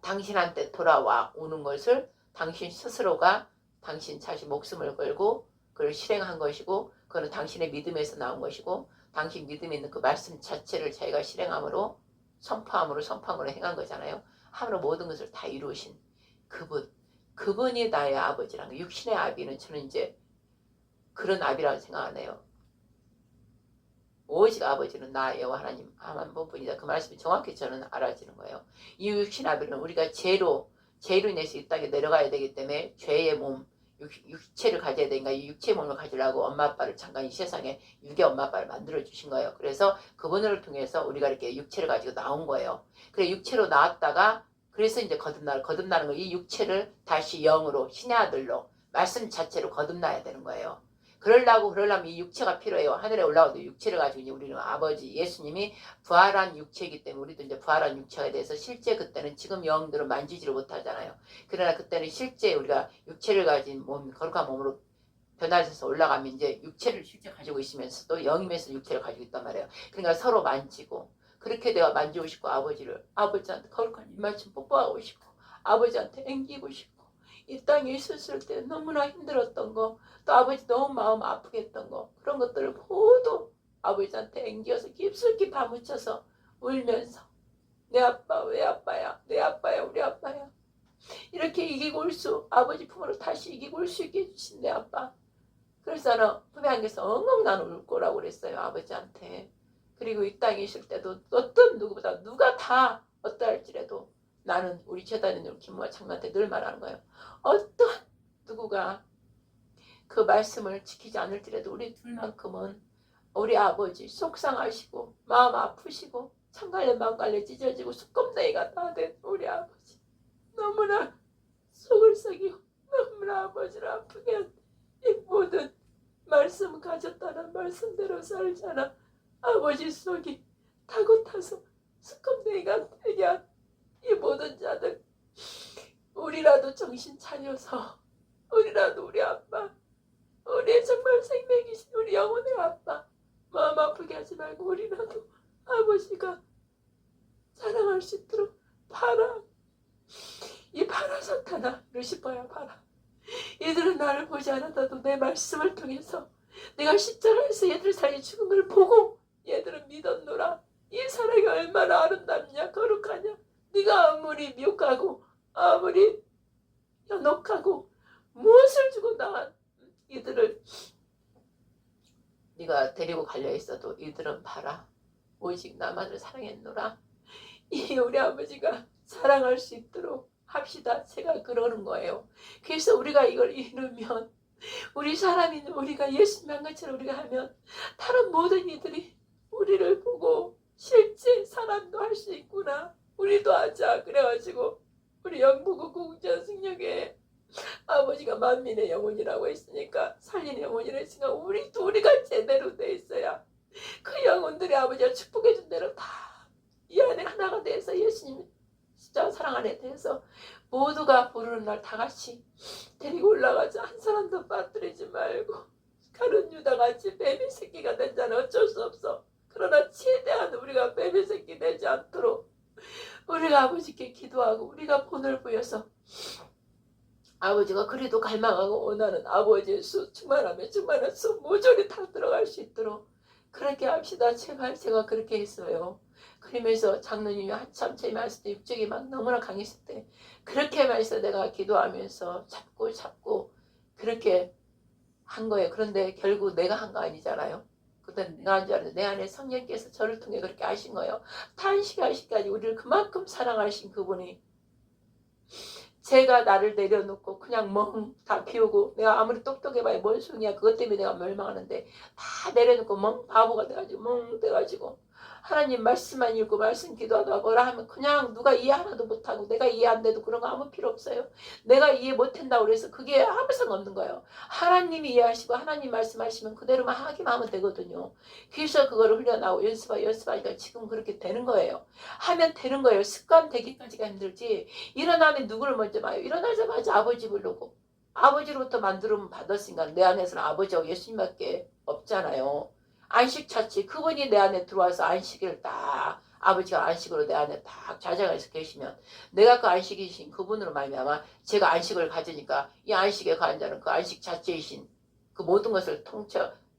당신한테 돌아와 오는 것을 당신 스스로가 당신 자식 목숨을 걸고 그걸 실행한 것이고, 그거는 당신의 믿음에서 나온 것이고, 당신 믿음에 있는 그 말씀 자체를 자기가 실행함으로 선포한 거로 행한 거잖아요. 함으로 모든 것을 다 이루신 그분이 나의 아버지라는 거. 육신의 아비는 저는 이제 그런 아비라고 생각하네요. 오직 아버지는 나 여호와 하나님 한 분뿐이다. 그 말씀이 정확히 저는 알아지는 거예요. 이 육신 아비는 우리가 죄로 인해서 이 땅에 내려가야 되기 때문에 죄의 몸, 육체를 가져야 되니까 이 육체의 몸을 가지려고 엄마 아빠를 잠깐 이 세상에 육의 엄마 아빠를 만들어 주신 거예요. 그래서 그분을 통해서 우리가 이렇게 육체를 가지고 나온 거예요. 그래 육체로 나왔다가, 그래서 이제 거듭나는 거, 이 육체를 다시 영으로 신의 아들로 말씀 자체로 거듭나야 되는 거예요. 그러려면 이 육체가 필요해요. 하늘에 올라오도 육체를 가지고 이제 우리는 아버지 예수님이 부활한 육체이기 때문에 우리도 이제 부활한 육체에 대해서 실제 그때는 지금 영들은 만지지를 못하잖아요. 그러나 그때는 실제 우리가 육체를 가진 몸, 거룩한 몸으로 변화해서 올라가면 이제 육체를 실제 가지고 있으면서도 영이면서 육체를 가지고 있단 말이에요. 그러니까 서로 만지고, 그렇게 내가 만지고 싶고, 아버지한테 거룩한 입맞춤 뽀뽀하고 싶고, 아버지한테 앵기고 싶고, 이 땅에 있었을 때 너무나 힘들었던 거, 또 아버지 너무 마음 아프게 했던 거, 그런 것들을 모두 아버지한테 앵겨서 깊숙이 파묻혀서 울면서 내 아빠 왜 아빠야? 내 아빠야 우리 아빠야. 이렇게 이기고 올 수 아버지 품으로 다시 이기고 올 수 있게 해주신 내 아빠. 그래서 나는 품에 안겨서 엉엉 나는 울 거라고 그랬어요 아버지한테. 그리고 이 땅에 있을 때도 어떤 누구보다 누가 다 어떠할지라도 나는 우리 재단인 김모아 장로한테 늘 말하는 거예요. 어떤 누구가 그 말씀을 지키지 않을지라도 우리 둘만큼은 우리 아버지 속상하시고 마음 아프시고 창갈래 망갈래 찢어지고 수껍데기가 다 된 우리 아버지 너무나 속을 썩이고 너무나 아버지를 아프게 한 이 모든 말씀 가졌다는 말씀대로 살잖아. 아버지 속이 타고 타서 수껍데기가 되게 한 이 모든 자들 우리라도 정신 차려서 우리라도 우리 아빠 우리의 정말 생명이신 우리 영혼의 아빠 마음 아프게 하지 말고 우리라도 아버지가 사랑할 수 있도록 봐라. 이 봐라 사탄아 루시퍼야 봐라. 얘들은 나를 보지 않았다도 내 말씀을 통해서 내가 십자가에서 얘들 살이 죽은 걸 보고 얘들은 믿었노라. 이 사랑이 얼마나 아름답냐 거룩하냐. 네가 아무리 미혹하고 아무리 연옥하고 무엇을 주고 나한 이들을 네가 데리고 갈려 있어도 이들은 봐라. 오직 나만을 사랑했노라. 이 우리 아버지가 사랑할 수 있도록 합시다. 제가 그러는 거예요. 그래서 우리가 이걸 이루면 우리 사람인 우리가 예수님 한 것처럼 우리가 하면 다른 모든 이들이 우리를 보고 실제 사람도 할 수 있구나. 우리도 하자. 그래가지고 우리 영부구 구국전 승려교회 아버지가 만민의 영혼이라고 했으니까 살리는 영혼이라 했으니까 우리가 제대로 돼 있어야 그 영혼들이 아버지가 축복해준 대로 다 이 안에 하나가 돼서 예수님 진짜 사랑 안에 대해서 모두가 부르는 날 다 같이 데리고 올라가자. 한 사람도 빠뜨리지 말고 가룟 유다같이 뱀의 새끼가 된 자는 어쩔 수 없어. 그러나 최대한 우리가 뱀의 새끼 되지 않도록 우리가 아버지께 기도하고 우리가 본을 보여서 아버지가 그리도 갈망하고 원하는 아버지의 수 충만하면 충만한 수 모조리 다 들어갈 수 있도록 그렇게 합시다. 제발 제가 그렇게 했어요. 그러면서 장로님이 한참 제 말씀 때 육적이 막 너무나 강했을 때 그렇게 말해서 내가 기도하면서 잡고 그렇게 한 거예요. 그런데 결국 내가 한 거 아니잖아요. 그때 내가 한 줄 알았는데 내 안에 성령께서 저를 통해 그렇게 하신 거예요. 탄식하시까지 우리를 그만큼 사랑하신 그분이 제가 나를 내려놓고 그냥 멍 다 비우고 내가 아무리 똑똑해봐야 뭔 소용이야. 그것 때문에 내가 멸망하는데 다 내려놓고 멍 바보가 돼가지고 멍 돼가지고 하나님 말씀만 읽고 말씀 기도하다가 뭐라 하면 그냥 누가 이해 하나도 못하고 내가 이해 안 돼도 그런 거 아무 필요 없어요. 내가 이해 못한다고 그래서 그게 아무 상관없는 거예요. 하나님이 이해하시고 하나님 말씀하시면 그대로만 하기만 하면 되거든요. 그래서 그거를 흘려나오고 연습하니까 지금 그렇게 되는 거예요. 하면 되는 거예요. 습관 되기까지가 힘들지. 일어나면 누구를 먼저 봐요. 일어나자마자 아버지 부르고 아버지로부터 만들음 받았으니까 내 안에서는 아버지하고 예수님밖에 없잖아요. 안식 자체 그분이 내 안에 들어와서 안식을 딱 아버지가 안식으로 내 안에 딱 자장해서 계시면 내가 그 안식이신 그분으로 말미암아 제가 안식을 가지니까 이 안식에 가는 자는 그 안식 자체이신 그 모든 것을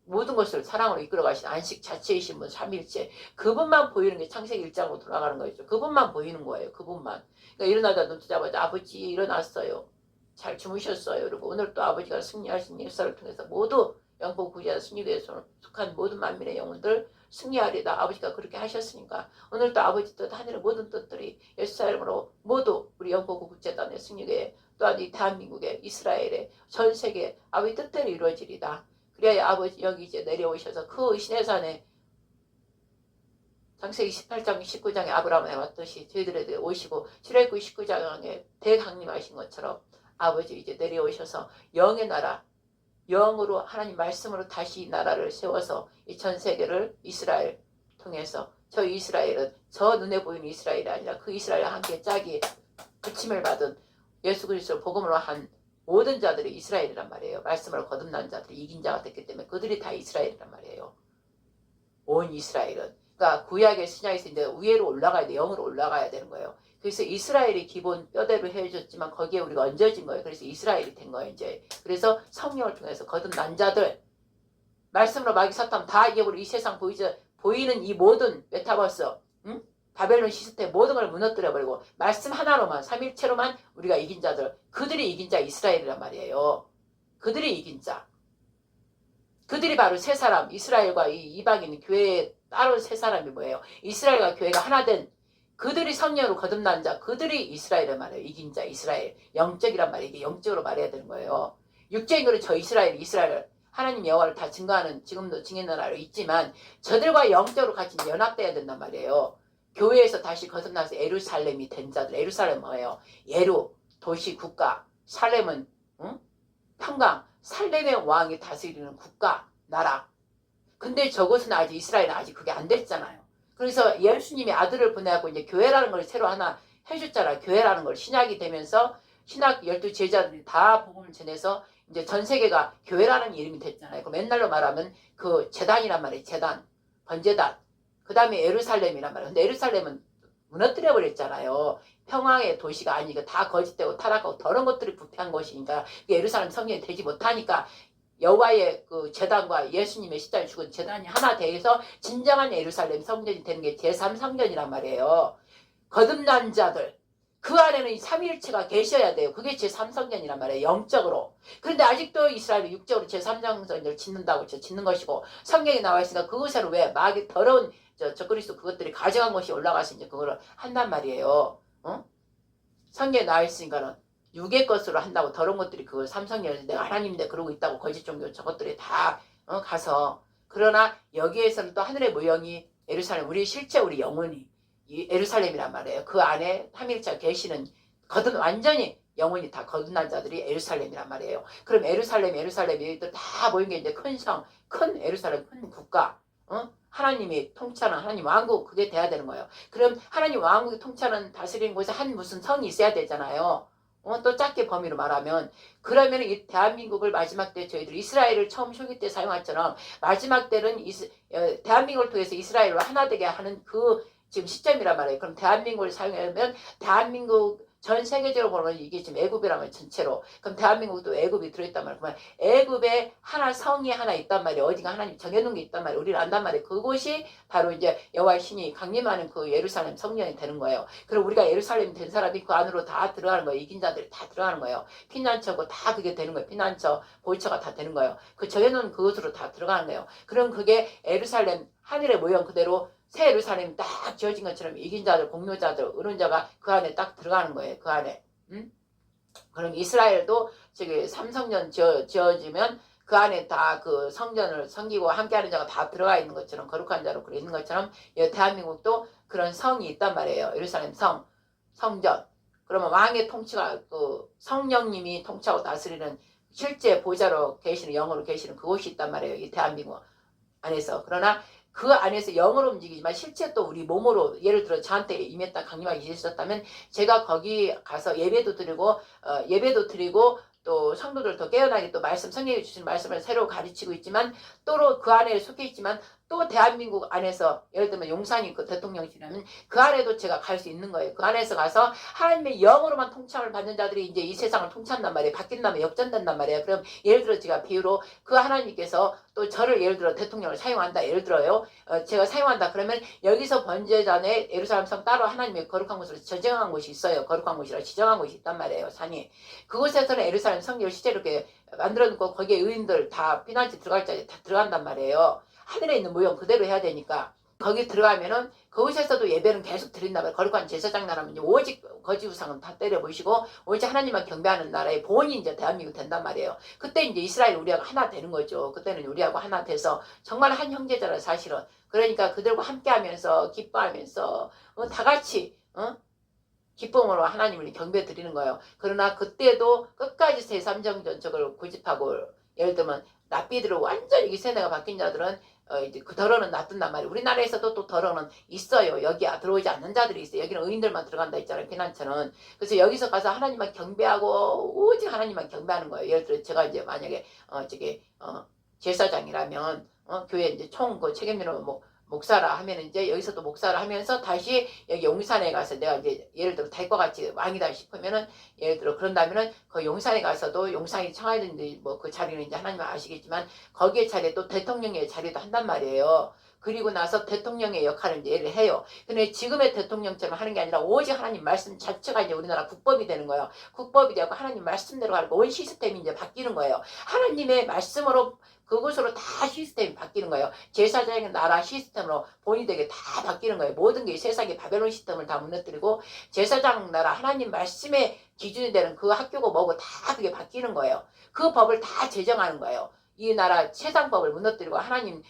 모든 것을 사랑으로 이끌어 가신 안식 자체이신 분 삼일체 그분만 보이는 게 창세기 1장으로 돌아가는 거죠. 그분만 보이는 거예요. 그분만. 그러니까 일어나다 눈 뜨자마자 아버지 일어났어요. 잘 주무셨어요. 그리고 오늘 또 아버지가 승리하신 역사를 통해서 모두 영복 구제자 승리교회에 속한 모든 만민의 영혼들 승리하리다. 아버지가 그렇게 하셨으니까 오늘 또 아버지 뜻 하늘의 모든 뜻들이 예수 이름으로 모두 우리 영복 구제단의 승리교회 또한 이 대한민국의 이스라엘의 전 세계 아버지 뜻대로 이루어지리다. 그래야 아버지 여기 이제 내려오셔서 그 시내산에 창세기 18장 19장에 아브라함에 왔듯이 저희들에게 오시고 출애굽 19장에 대강림하신 것처럼 아버지 이제 내려오셔서 영의 나라 영으로 하나님 말씀으로 다시 이 나라를 세워서 이 전 세계를 이스라엘 통해서 저 이스라엘은 저 눈에 보이는 이스라엘이 아니라 그 이스라엘과 함께 짝이 부침을 받은 예수 그리스도를 복음으로 한 모든 자들이 이스라엘이란 말이에요. 말씀으로 거듭난 자들이 이긴 자가 됐기 때문에 그들이 다 이스라엘이란 말이에요. 온 이스라엘은 그러니까 구약의 신약에서 이제 위로 올라가야 돼. 영으로 올라가야 되는 거예요. 그래서 이스라엘이 기본 뼈대로 해줬지만 거기에 우리가 얹어진 거예요. 그래서 이스라엘이 된 거예요. 이제 그래서 성령을 통해서 거듭난 자들 말씀으로 마귀 사탄 다 이겨버리고 이 세상 보이는 이 모든 메타버스 응? 바벨론 시스템 모든 걸 무너뜨려버리고 말씀 하나로만 삼일체로만 우리가 이긴 자들, 그들이 이긴 자 이스라엘이란 말이에요. 그들이 이긴 자. 그들이 바로 세 사람, 이스라엘과 이 이방인 교회에 따로 세 사람이 뭐예요? 이스라엘과 교회가 하나 된 그들이 성령으로 거듭난 자, 그들이 이스라엘을 말해요. 이긴 자, 이스라엘. 영적이란 말이에요. 이게 영적으로 말해야 되는 거예요. 육적인으로 저 이스라엘, 하나님 여호와를 다 증거하는, 지금도 증인는 나라로 있지만 저들과 영적으로 같이 연합돼야 된단 말이에요. 교회에서 다시 거듭나서 예루살렘이 된 자들. 예루살렘 뭐예요? 예루, 도시, 국가. 살렘은 응? 평강. 살렘의 왕이 다스리는 국가, 나라. 근데 저것은 아직 이스라엘은 아직 그게 안 됐잖아요. 그래서 예수님이 아들을 보내갖고 이제 교회라는 걸 새로 하나 해줬잖아요. 교회라는 걸 신약이 되면서 신약 12 제자들이 다 복음을 전해서 이제 전 세계가 교회라는 이름이 됐잖아요. 그 맨날로 말하면 그 제단이란 말이에요. 제단, 번제단. 그 다음에 예루살렘이란 말이에요. 근데 예루살렘은 무너뜨려 버렸잖아요. 평화의 도시가 아니고 다 거짓되고 타락하고 더러운 것들이 부패한 것이니까 예루살렘 성전이 되지 못하니까 여호와의 그 제단과 예수님의 십자가에 죽은 제단이 하나 돼서 진정한 예루살렘 성전이 되는 게 제3성전이란 말이에요. 거듭난 자들 그 안에는 이 삼위일체가 계셔야 돼요. 그게 제3성전이란 말이에요. 영적으로. 그런데 아직도 이스라엘이 육적으로 제3성전을 짓는다고 짓는 것이고 성경에 나와 있으니까 그것으로 왜 마귀 더러운 저 그리스도 그것들이 가져간 것이 올라가서 이제 그거를 한단 말이에요. 어? 성경에 나와 있으니까는 육의 것으로 한다고 더러운 것들이 그 삼성전에서 내가 하나님인데 그러고 있다고 거짓 종교 저것들이 다 가서 그러나 여기에서는 또 하늘의 모형이 예루살렘 우리 실제 우리 영혼이 이 예루살렘이란 말이에요. 그 안에 삼일자 계시는 완전히 영혼이 다 거듭난 자들이 예루살렘이란 말이에요. 그럼 예루살렘이 다 모인 게 이제 큰 성, 큰 예루살렘, 큰 국가, 하나님이 통치하는 하나님 왕국 그게 돼야 되는 거예요. 그럼 하나님 왕국이 통치하는 다스리는 곳에 한 무슨 성이 있어야 되잖아요. 또 작게 범위로 말하면 그러면 이 대한민국을 마지막 때 저희들 이스라엘을 처음 초기 때 사용했처럼 마지막 때는 대한민국을 통해서 이스라엘로 하나 되게 하는 그 지금 시점이란 말이에요. 그럼 대한민국을 사용하면 대한민국 전 세계적으로 보면 이게 지금 애굽이란 말이에요. 전체로. 그럼 대한민국도 애굽이 들어있단 말이에요. 그러면 애굽에 하나 성이 하나 있단 말이에요. 어디가 하나님 정해놓은 게 있단 말이에요. 우리는 안단 말이에요. 그곳이 바로 이제 여호와의 신이 강림하는 그 예루살렘 성전이 되는 거예요. 그럼 우리가 예루살렘이 된 사람이 그 안으로 다 들어가는 거예요. 이긴 자들이 다 들어가는 거예요. 피난처고 다 그게 되는 거예요. 피난처, 보이처가 다 되는 거예요. 그 정해놓은 그것으로 다 들어가는 거예요. 그럼 그게 예루살렘 하늘의 모형 그대로 새 예루살렘이 딱 지어진 것처럼 이긴 자들, 공로자들, 의론자가 그 안에 딱 들어가는 거예요. 그 안에. 그럼 이스라엘도 저기 삼성전 지어지면 그 안에 다 그 성전을 섬기고 함께하는 자가 다 들어가 있는 것처럼 거룩한 자로 그래 있는 것처럼 대한민국도 그런 성이 있단 말이에요. 예루살렘 성전. 그러면 왕의 통치가 그 성령님이 통치하고 다스리는 실제 보좌로 계시는 영으로 계시는 그곳이 있단 말이에요. 이 대한민국 안에서. 그러나 그 안에서 영으로 움직이지만 실제 또 우리 몸으로 예를 들어 저한테 임했다 강림하게 계셨다면 제가 거기 가서 예배도 드리고 또 성도들 더 깨어나게 또 성경에 주신 말씀을 새로 가르치고 있지만 또 그 안에 속해 있지만 또 대한민국 안에서 예를 들면 용산이 그 대통령실이라면 그 안에도 제가 갈 수 있는 거예요. 그 안에서 가서 하나님의 영으로만 통치함을 받는 자들이 이제 이 세상을 통치한단 말이에요. 바뀐다면 역전된단 말이에요. 그럼 예를 들어 제가 비유로 그 하나님께서 또 저를 예를 들어 대통령을 사용한다. 예를 들어요. 제가 사용한다. 그러면 여기서 번제전에 예루살렘 성 따로 하나님의 거룩한 곳으로 지정한 곳이 있어요. 거룩한 곳이라 지정한 곳이 있단 말이에요. 산이. 그곳에서는 예루살렘 성경을 실제로 이렇게 만들어 놓고 거기에 의인들 다 피난지 들어갈 자리 다 들어간단 말이에요. 하늘에 있는 모형 그대로 해야 되니까 거기 들어가면은 그곳에서도 예배는 계속 드린단 말이에요. 거룩한 제사장 나라면 오직 거지 우상은 다 때려보시고 오직 하나님만 경배하는 나라의 본이 이제 대한민국 된단 말이에요. 그때 이제 이스라엘 우리하고 하나 되는 거죠. 그때는 우리하고 하나 돼서 정말 한 형제잖아요. 사실은. 그러니까 그들과 함께 하면서 기뻐하면서 다 같이 기쁨으로 하나님을 경배 드리는 거예요. 그러나 그때도 끝까지 제3정전 저걸 고집하고 예를 들면 납비들을 완전히 이 세대가 바뀐 자들은 이제 그 더러는 놔둔단 말이에요. 우리나라에서도 또 더러는 있어요. 여기 들어오지 않는 자들이 있어요. 여기는 의인들만 들어간다 했잖아요. 피난처는. 그래서 여기서 가서 하나님만 경배하고 오직 하나님만 경배하는 거예요. 예를 들어 제가 이제 만약에 제사장이라면 교회 이제 총 그 책임지는 목사라 하면 이제 여기서도 목사를 하면서 다시 여기 용산에 가서 내가 이제 예를 들어 달과 같이 왕이다 싶으면은 예를 들어 그런다면은 그 용산에 가서도 용산이 청하든지 뭐 그 자리는 이제 하나님 아시겠지만 거기에 자리에 또 대통령의 자리도 한단 말이에요. 그리고 나서 대통령의 역할을 이제 해요. 근데 지금의 대통령처럼 하는 게 아니라 오직 하나님 말씀 자체가 이제 우리나라 국법이 되는 거예요. 국법이 되고 하나님 말씀대로 가는 온 시스템이 이제 바뀌는 거예요. 하나님의 말씀으로 그것으로 다 시스템이 바뀌는 거예요. 제사장의 나라 시스템으로 본이 되게 다 바뀌는 거예요. 모든 게 세상의 바벨론 시스템을 다 무너뜨리고 제사장 나라 하나님 말씀의 기준이 되는 그 학교고 뭐고 다 그게 바뀌는 거예요. 그 법을 다 제정하는 거예요. 이 나라 세상법을 무너뜨리고 하나님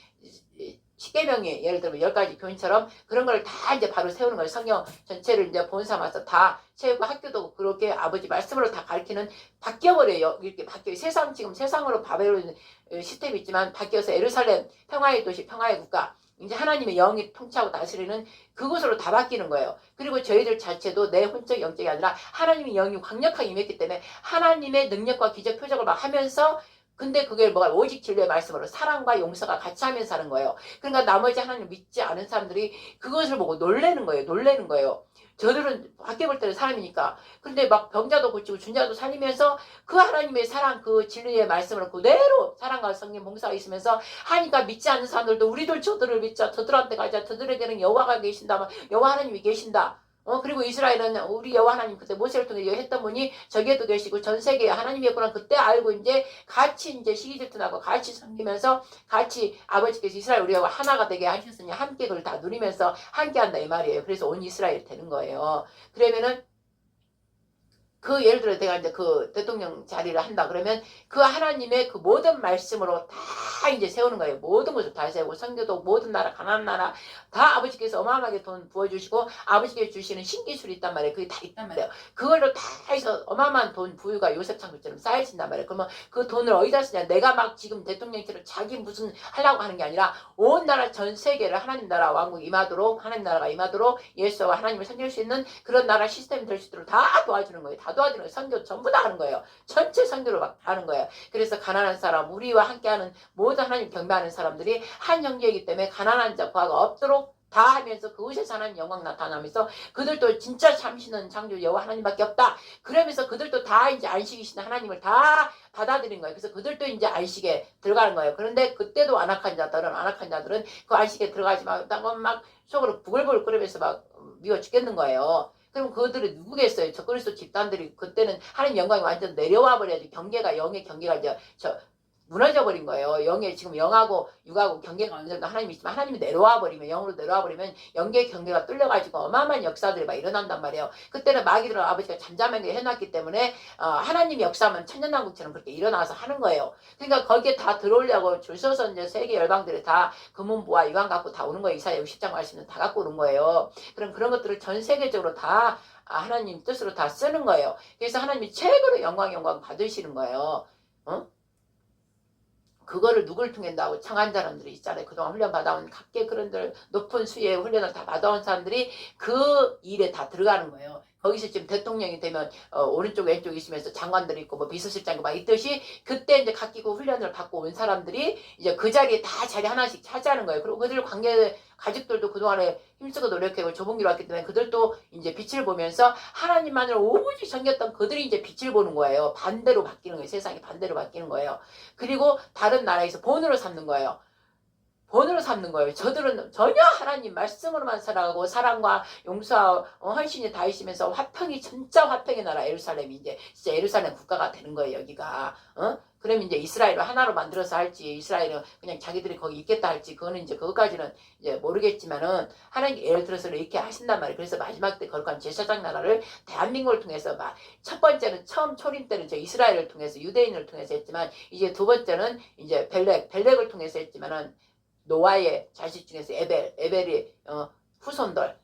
십계명이 예를 들면 10가지 교훈처럼 그런 걸 다 이제 바로 세우는 거예요. 성경 전체를 이제 본 삼아서 다 세우고 학교도 그렇게 아버지 말씀으로 다 가르치는 바뀌어버려요. 이렇게 바뀌어요. 세상 지금 세상으로 바벨론 시스템이 있지만 바뀌어서 예루살렘 평화의 도시 평화의 국가 이제 하나님의 영이 통치하고 다스리는 그곳으로 다 바뀌는 거예요. 그리고 저희들 자체도 내 혼적 영적이 아니라 하나님의 영이 강력하게 임했기 때문에 하나님의 능력과 기적 표적을 막 하면서 근데 그게 뭐가 오직 진리의 말씀으로 사랑과 용서가 같이 하면서 사는 거예요. 그러니까 나머지 하나님 믿지 않은 사람들이 그것을 보고 놀래는 거예요. 놀래는 거예요. 저들은 밖에 볼 때는 사람이니까. 근데 막 병자도 고치고 준자도 살리면서 그 하나님의 사랑 그 진리의 말씀으로 그대로 사랑과 성령 봉사가 있으면서 하니까 믿지 않는 사람들도 우리들 저들을 믿자. 저들한테 가자. 저들에게는 여호와가 계신다. 여호와 하나님이 계신다. 그리고 이스라엘은 우리 여호와 하나님 그때 모세를 통해 했던 분이 저기에도 계시고 전 세계에 하나님이었구나 그때 알고 이제 같이 이제 시기질투나고 같이 섬기면서 같이 아버지께서 이스라엘 우리 여호와 하나가 되게 하셨으니 함께 그걸 다 누리면서 함께 한다 이 말이에요. 그래서 온 이스라엘이 되는 거예요. 그러면은 그 예를 들어 내가 이제 그 대통령 자리를 한다 그러면 그 하나님의 그 모든 말씀으로 다 이제 세우는 거예요. 모든 것을 다 세우고 선교도 모든 나라 가나안 나라 다 아버지께서 어마어마하게 돈 부어주시고 아버지께서 주시는 신기술이 있단 말이에요. 그게 다 있단 말이에요. 그걸로 다 해서 어마어마한 돈 부유가 요셉 창조처럼 쌓여진단 말이에요. 그러면 그 돈을 어디다 쓰냐. 내가 막 지금 대통령처럼 자기 무슨 하려고 하는 게 아니라 온 나라 전 세계를 하나님 나라 왕국 임하도록 하나님 나라가 임하도록 예수와 하나님을 섬길 수 있는 그런 나라 시스템이 될 수 있도록 다 도와주는 거예요. 다 도와주는 거예요. 선교 전부 다 하는 거예요. 전체 선교를 막 하는 거예요. 그래서 가난한 사람 우리와 함께하는 모든 하나님 경배하는 사람들이 한 형제이기 때문에 가난한 자 부하가 없도록 다 하면서 그곳에서 하나님 영광 나타나면서 그들도 진짜 참신은 창조 여호와 하나님밖에 없다. 그러면서 그들도 다 이제 안식이신 하나님을 다 받아들인 거예요. 그래서 그들도 이제 안식에 들어가는 거예요. 그런데 그때도 안악한 자들은 그 안식에 들어가지 말고 막 속으로 부글부글 끓으면서 막 미워 죽겠는 거예요. 그럼 그들이 누구겠어요? 저 그리스도 집단들이 그때는 하나님 영광이 완전 내려와 버려야지 경계가 영의 경계가 이제 무너져 버린 거예요. 영의 지금 영하고 육하고 경계가 어느 정도 하나님이 있지만 하나님이 내려와 버리면 영으로 내려와 버리면 영계의 경계가 뚫려가지고 어마어마한 역사들이 막 일어난단 말이에요. 그때는 마귀들은 아버지가 잠잠하게 해놨기 때문에 하나님이 역사하면 천년왕국처럼 그렇게 일어나서 하는 거예요. 그러니까 거기에 다 들어오려고 줄 서서 이제 세계 열방들이 다 금은보화 이관 갖고 다 오는 거예요. 이사야 60장 말씀은 다 갖고 오는 거예요. 그런 것들을 전 세계적으로 다 하나님 뜻으로 다 쓰는 거예요. 그래서 하나님이 최고로 영광 받으시는 거예요. 그거를 누굴 통한다고 청한 사람들이 있잖아요. 그동안 훈련 받아온 각계 그런들 높은 수의 훈련을 다 받아온 사람들이 그 일에 다 들어가는 거예요. 거기서 지금 대통령이 되면 오른쪽 왼쪽 있으면서 장관들이 있고 뭐 비서실장이 막 있듯이 그때 이제 각기고 훈련을 받고 온 사람들이 이제 그 자리에 다 자리 하나씩 차지하는 거예요. 그리고 그들 관계 가족들도 그동안에 힘쓰고 노력하고 좁은 길을 왔기 때문에 그들도 이제 빛을 보면서 하나님만을 오직 섬겼던 그들이 이제 빛을 보는 거예요. 반대로 바뀌는 거예요. 세상이 반대로 바뀌는 거예요. 그리고 다른 나라에서 본으로 삼는 거예요. 본으로 삼는 거예요. 저들은 전혀 하나님 말씀으로만 살아가고 사랑과 용서와 헌신이 다 있으면서 화평이 진짜 화평의 나라 예루살렘이 이제 진짜 예루살렘 국가가 되는 거예요. 여기가. 그럼 이제 이스라엘을 하나로 만들어서 할지 이스라엘은 그냥 자기들이 거기 있겠다 할지 그거는 이제 그것까지는 이제 모르겠지만은 하나님 예를 들어서 이렇게 하신단 말이에요. 그래서 마지막 때 거룩한 제사장 나라를 대한민국을 통해서 첫 번째는 처음 초림 때는 저 이스라엘을 통해서 유대인을 통해서 했지만 이제 두 번째는 이제 벨렉을 통해서 했지만은 노아의 자식 중에서 에벨이 후손들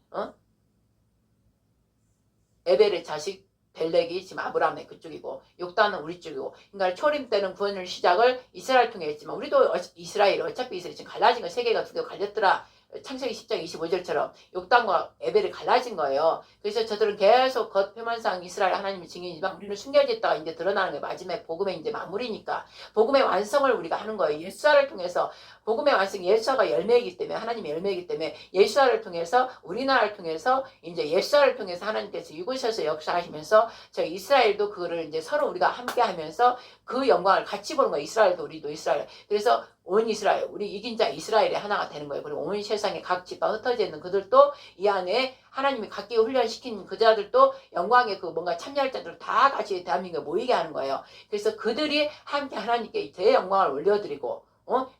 에벨의 자식 벨렉이 지금 아브라함의 그쪽이고 욕단은 우리 쪽이고 그러니까 초림 때는 구원을 시작을 이스라엘 통해 했지만 우리도 이스라엘 어차피 이스라엘 지금 갈라진 거 세계가 두 개 갈렸더라. 창세기 10장 25절처럼 욕단과 에벨이 갈라진 거예요. 그래서 저들은 계속 겉표면상 이스라엘 하나님의 증인이지만 우리는 숨겨져 있다가 이제 드러나는 게 마지막에 복음의 이제 마무리니까 복음의 완성을 우리가 하는 거예요. 예수아를 통해서 복음의 완성 예수아가 열매이기 때문에 하나님의 열매이기 때문에 예수아를 통해서 우리나라를 통해서 이제 예수아를 통해서 하나님께서 이곳에서 역사하시면서 저 이스라엘도 그거를 이제 서로 우리가 함께 하면서 그 영광을 같이 보는 거예요. 이스라엘도 우리도 이스라엘. 그래서 온 이스라엘, 우리 이긴 자 이스라엘이 하나가 되는 거예요. 그리고 온 세상에 각 지파 흩어져 있는 그들도 이 안에 하나님이 각기 훈련시킨 그 자들도 영광의 그 뭔가 참여할 자들 다 같이 대한민국에 모이게 하는 거예요. 그래서 그들이 함께 하나님께 대영광을 올려드리고,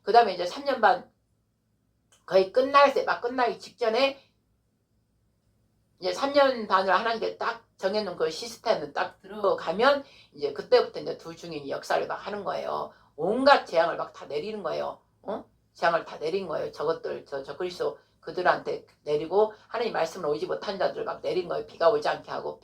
그 다음에 이제 3년 반 거의 끝날 때, 막 끝나기 직전에 이제 3년 반을 하나님께 딱 정해놓은 그 시스템을 딱 들어가면 이제 그때부터 이제 두 중인이 역사를 막 하는 거예요. 온갖 재앙을 막 다 내리는 거예요. 재앙을 다 내린 거예요. 저것들, 저 그리스도 그들한테 내리고 하나님 말씀을 오지 못한 자들 막 내린 거예요. 비가 오지 않게 하고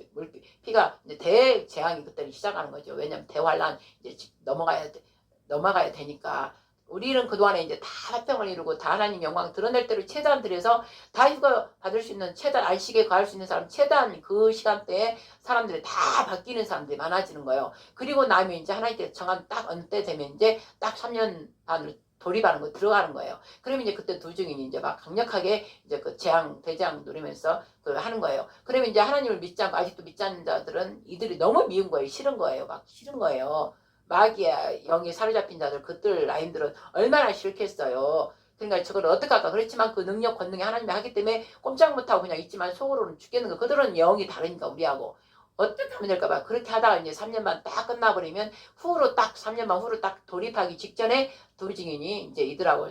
피가 이제 대재앙이 그때는 시작하는 거죠. 왜냐면 대환란 이제 넘어가야 되니까. 우리는 그동안에 이제 다 화평을 이루고 다 하나님 영광 드러낼 대로 최대한 들여서 다 휴가 받을 수 있는 최대한 안식에 가할 수 있는 사람 최대한 그 시간대에 사람들이 다 바뀌는 사람들이 많아지는 거예요. 그리고 나면 이제 하나님께서 정한 딱 어느 때 되면 이제 딱 3년 반을 돌입하는 거 들어가는 거예요. 그러면 이제 그때 두 증인이 이제 막 강력하게 이제 그 대재앙 누리면서 그 하는 거예요. 그러면 이제 하나님을 믿지 않고 아직도 믿지 않는 자들은 이들이 너무 미운 거예요. 싫은 거예요. 막 싫은 거예요. 마귀의 영이 사로잡힌 자들 그들 라인들은 얼마나 싫겠어요. 그러니까 저걸 어떻게 할까. 그렇지만 그 능력 권능이 하나님이 하기 때문에 꼼짝 못하고 그냥 있지만 속으로는 죽겠는 거. 그들은 영이 다르니까 우리하고. 어떻게 하면 될까 봐. 그렇게 하다가 이제 3년 반 딱 끝나버리면 후로 딱 3년 반 후로 딱 돌입하기 직전에 두 증인이 이제 이들하고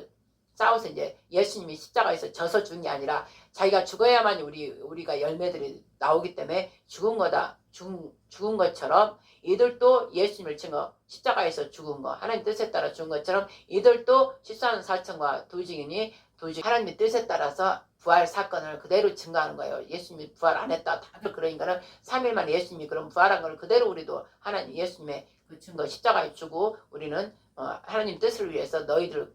싸워서 이제 예수님이 십자가에서 져서 죽은 게 아니라 자기가 죽어야만 우리가 열매들이 나오기 때문에 죽은 거다. 죽은 것처럼 이들도 예수님을 증거 십자가에서 죽은 거 하나님 뜻에 따라 죽은 것처럼 이들도 14년 4천과 두 증인이 하나님의 뜻에 따라서 부활 사건을 그대로 증거하는 거예요. 예수님이 부활 안 했다. 다들 그러니까는 3일 만에 예수님이 그럼 부활한 걸 그대로 우리도 하나님 예수님의 그 증거 십자가에 주고 우리는 하나님 뜻을 위해서 너희들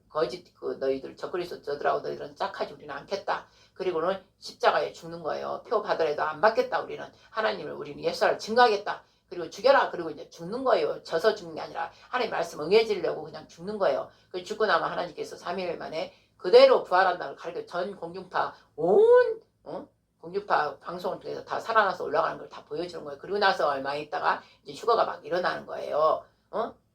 너희들 적그리스도 저들하고 너희들은 짝하지 우리는 않겠다. 그리고는 십자가에 죽는 거예요. 표 받으래도 안 받겠다. 우리는 하나님을 우리는 예수를 증거하겠다. 그리고 죽여라. 그리고 이제 죽는 거예요. 져서 죽는 게 아니라 하나님 말씀 응해지려고 그냥 죽는 거예요. 그 죽고 나면 하나님께서 3일 만에 그대로 부활한다는 걸 가르쳐 전 공중파 공중파 방송을 통해서 다 살아나서 올라가는 걸 다 보여주는 거예요. 그리고 나서 얼마 있다가 이제 휴가가 막 일어나는 거예요.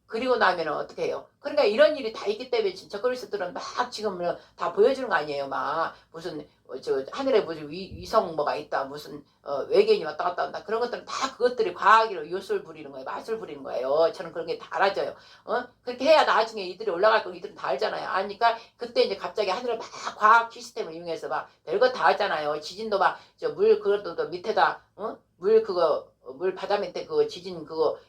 그리고 나면은 어떻게 해요? 그러니까 이런 일이 다 있기 때문에 진짜 그리스도들은 막 지금 다 보여주는 거 아니에요. 막 무슨 저 하늘에 무슨 위성 뭐가 있다. 무슨 외계인이 왔다 갔다 한다. 그런 것들은 다 그것들이 과학으로 요술 부리는 거예요. 맛을 부리는 거예요. 저는 그런 게 다 알아져요. 그렇게 해야 나중에 이들이 올라갈 거 이들은 다 알잖아요. 아니까 그때 이제 갑자기 하늘을 막 과학 시스템을 이용해서 막 별거 다 하잖아요. 지진도 막 저 물 그것도 밑에다 물 바다 밑에 그 지진 그거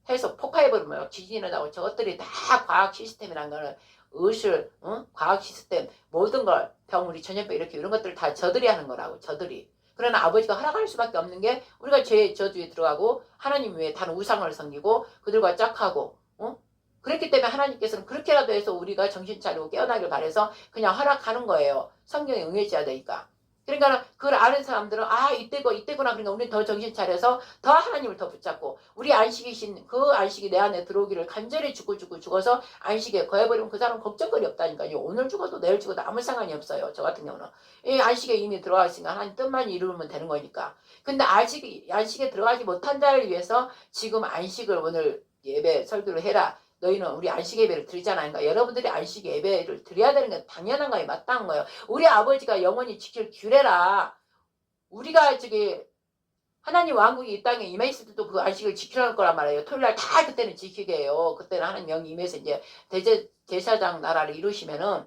해서 폭파해버리면 지진이 나고 저것들이 다 과학 시스템이라는 거는 의술, 과학 시스템 모든 걸 병우리 전염병 이렇게 이런 것들을 다 저들이 하는 거라고 저들이. 그러나 아버지가 허락할 수밖에 없는 게 우리가 죄 저주에 들어가고 하나님 외에 다른 우상을 섬기고 그들과 짝하고 그렇기 때문에 하나님께서는 그렇게라도 해서 우리가 정신 차리고 깨어나길 바래서 그냥 허락하는 거예요. 성경에 응해져야 되니까. 그러니까 그걸 아는 사람들은 이때구나. 그러니까 우리는 더 정신 차려서 더 하나님을 더 붙잡고 우리 안식이신 그 안식이 내 안에 들어오기를 간절히 죽어서 안식에 거해버리면 그 사람 걱정거리 없다니까요. 오늘 죽어도 내일 죽어도 아무 상관이 없어요. 저 같은 경우는 이 안식에 이미 들어가 있으니까 하나님 뜻만 이루면 되는 거니까. 근데 안식에 들어가지 못한 자를 위해서 지금 안식을 오늘 예배 설교를 해라. 너희는 우리 안식 예배를 드리잖아요. 그러니까 여러분들이 안식 예배를 드려야 되는 게 당연한 거예요. 마땅한 거예요. 우리 아버지가 영원히 지킬 규례라. 우리가 하나님 왕국이 이 땅에 임해 있을 때도 그 안식을 지키라는 거란 말이에요. 토요일날 다 그때는 지키게 해요. 그때는 하나님 영이 임해서 이제 제사장 나라를 이루시면은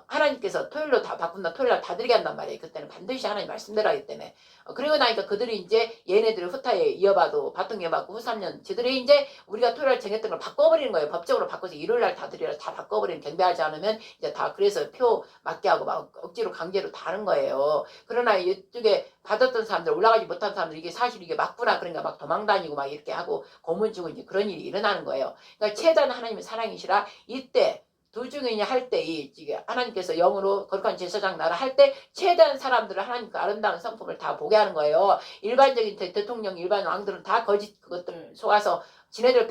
하나님께서 토요일로 다 바꾼다. 토요일날 다 드리게 한단 말이에요. 그때는 반드시 하나님 말씀대로 하기 때문에. 그리고 나니까 그들이 이제 얘네들을 후타에 이어봐도 바통 이어받고 후 3년 저들이 이제 우리가 토요일날 정했던 걸 바꿔버리는 거예요. 법적으로 바꿔서 일요일날 다 드리라 다 바꿔버리는 경배하지 않으면 이제 다 그래서 표 맞게 하고 막 억지로 강제로 다 하는 거예요. 그러나 이쪽에 받았던 사람들 올라가지 못한 사람들 이게 사실 이게 맞구나. 그러니까 막 도망다니고 막 이렇게 하고 고문 주고 이제 그런 일이 일어나는 거예요. 그러니까 최대한 하나님의 사랑이시라 이때 두 중인이 할 때 하나님께서 영으로 거룩한 제사장 나라 할 때 최대한 사람들을 하나님께 아름다운 성품을 다 보게 하는 거예요. 일반적인 대통령 일반 왕들은 다 거짓 그것들 속아서 지네들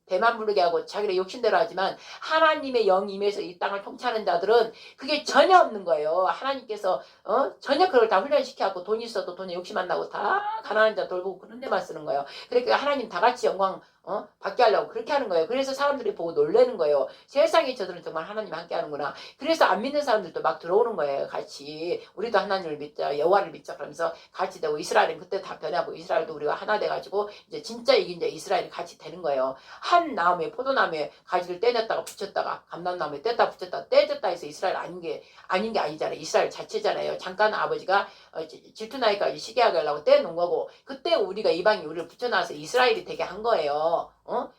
배만 부르게 하고 자기를 욕심대로 하지만 하나님의 영이 임해서 이 땅을 통치하는 자들은 그게 전혀 없는 거예요. 하나님께서 전혀 그걸 다 훈련시켜갖고 돈 있어도 돈에 욕심 안 나고 다 가난한 자 돌보고 그런 데만 쓰는 거예요. 그러니까 하나님 다 같이 영광 받게 하려고 그렇게 하는 거예요. 그래서 사람들이 보고 놀라는 거예요. 세상에 저들은 정말 하나님 함께 하는구나. 그래서 안 믿는 사람들도 막 들어오는 거예요. 같이 우리도 하나님을 믿자, 여호와를 믿자 그러면서 같이 되고, 이스라엘은 그때 다 변하고 이스라엘도 우리가 하나 돼가지고 이제 진짜 이긴 이제 이스라엘이 같이 되는 거예요. 한 나무에, 포도나무에 가지를 떼냈다가 붙였다가, 감람나무에 뗐다 붙였다 떼졌다 해서 이스라엘 아닌 게 아니잖아요. 이스라엘 자체잖아요. 잠깐 아버지가 질투나이까지 시기하게 하려고 떼놓은 거고, 그때 우리가 이방이 우리를 붙여놔서 이스라엘이 되게 한 거예요.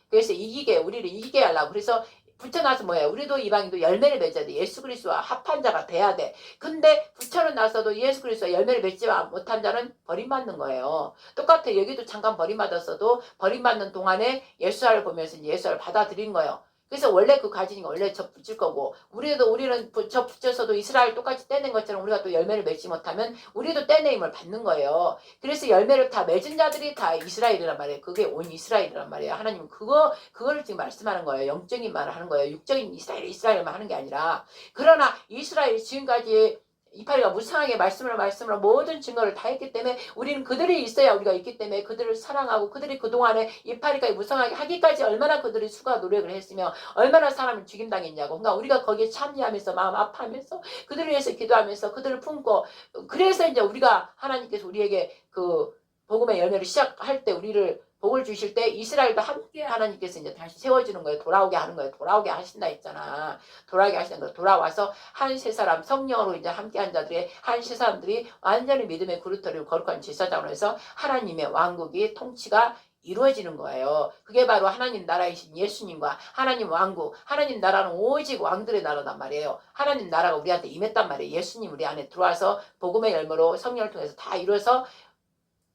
그래서 우리를 이기게 하려고. 그래서 붙여놔서 뭐예요? 우리도 이방인도 열매를 맺어야 돼. 예수 그리스도와 합한 자가 돼야 돼. 근데 붙여놨어도 예수 그리스도와 열매를 맺지 못한 자는 버림받는 거예요. 똑같아. 여기도 잠깐 버림받았어도 버림받는 동안에 예수를 보면서 예수를 받아들인 거예요. 그래서 원래 그 가지는 원래 저 붙일 거고, 우리는 저 붙여서도 이스라엘 똑같이 떼낸 것처럼 우리가 또 열매를 맺지 못하면 우리도 떼내임을 받는 거예요. 그래서 열매를 다 맺은 자들이 다 이스라엘이란 말이에요. 그게 온 이스라엘이란 말이에요. 하나님은 그거를 지금 말씀하는 거예요. 영적인 말을 하는 거예요. 육적인 이스라엘만 하는 게 아니라. 그러나 이스라엘이 지금까지 이파리가 무상하게 말씀으로 모든 증거를 다 했기 때문에, 우리는 그들이 있어야 우리가 있기 때문에 그들을 사랑하고, 그들이 그동안에 이파리가 무상하게 하기까지 얼마나 그들이 수고와 노력을 했으며 얼마나 사람을 죽임당했냐고. 그러니까 우리가 거기에 참여하면서 마음 아파하면서 그들을 위해서 기도하면서 그들을 품고, 그래서 이제 우리가 하나님께서 우리에게 그 복음의 열매를 시작할 때, 우리를 복을 주실 때 이스라엘도 함께 하나님께서 이제 다시 세워주는 거예요. 돌아오게 하는 거예요. 돌아오게 하신다 했잖아. 돌아오게 하시는 거예요. 돌아와서 한 세 사람, 성령으로 이제 함께 한 자들의 한 세 사람들이 완전히 믿음의 그루터리고 거룩한 제사장으로 해서 하나님의 왕국이 통치가 이루어지는 거예요. 그게 바로 하나님 나라이신 예수님과 하나님 왕국, 하나님 나라는 오직 왕들의 나라단 말이에요. 하나님 나라가 우리한테 임했단 말이에요. 예수님 우리 안에 들어와서 복음의 열매로 성령을 통해서 다 이루어서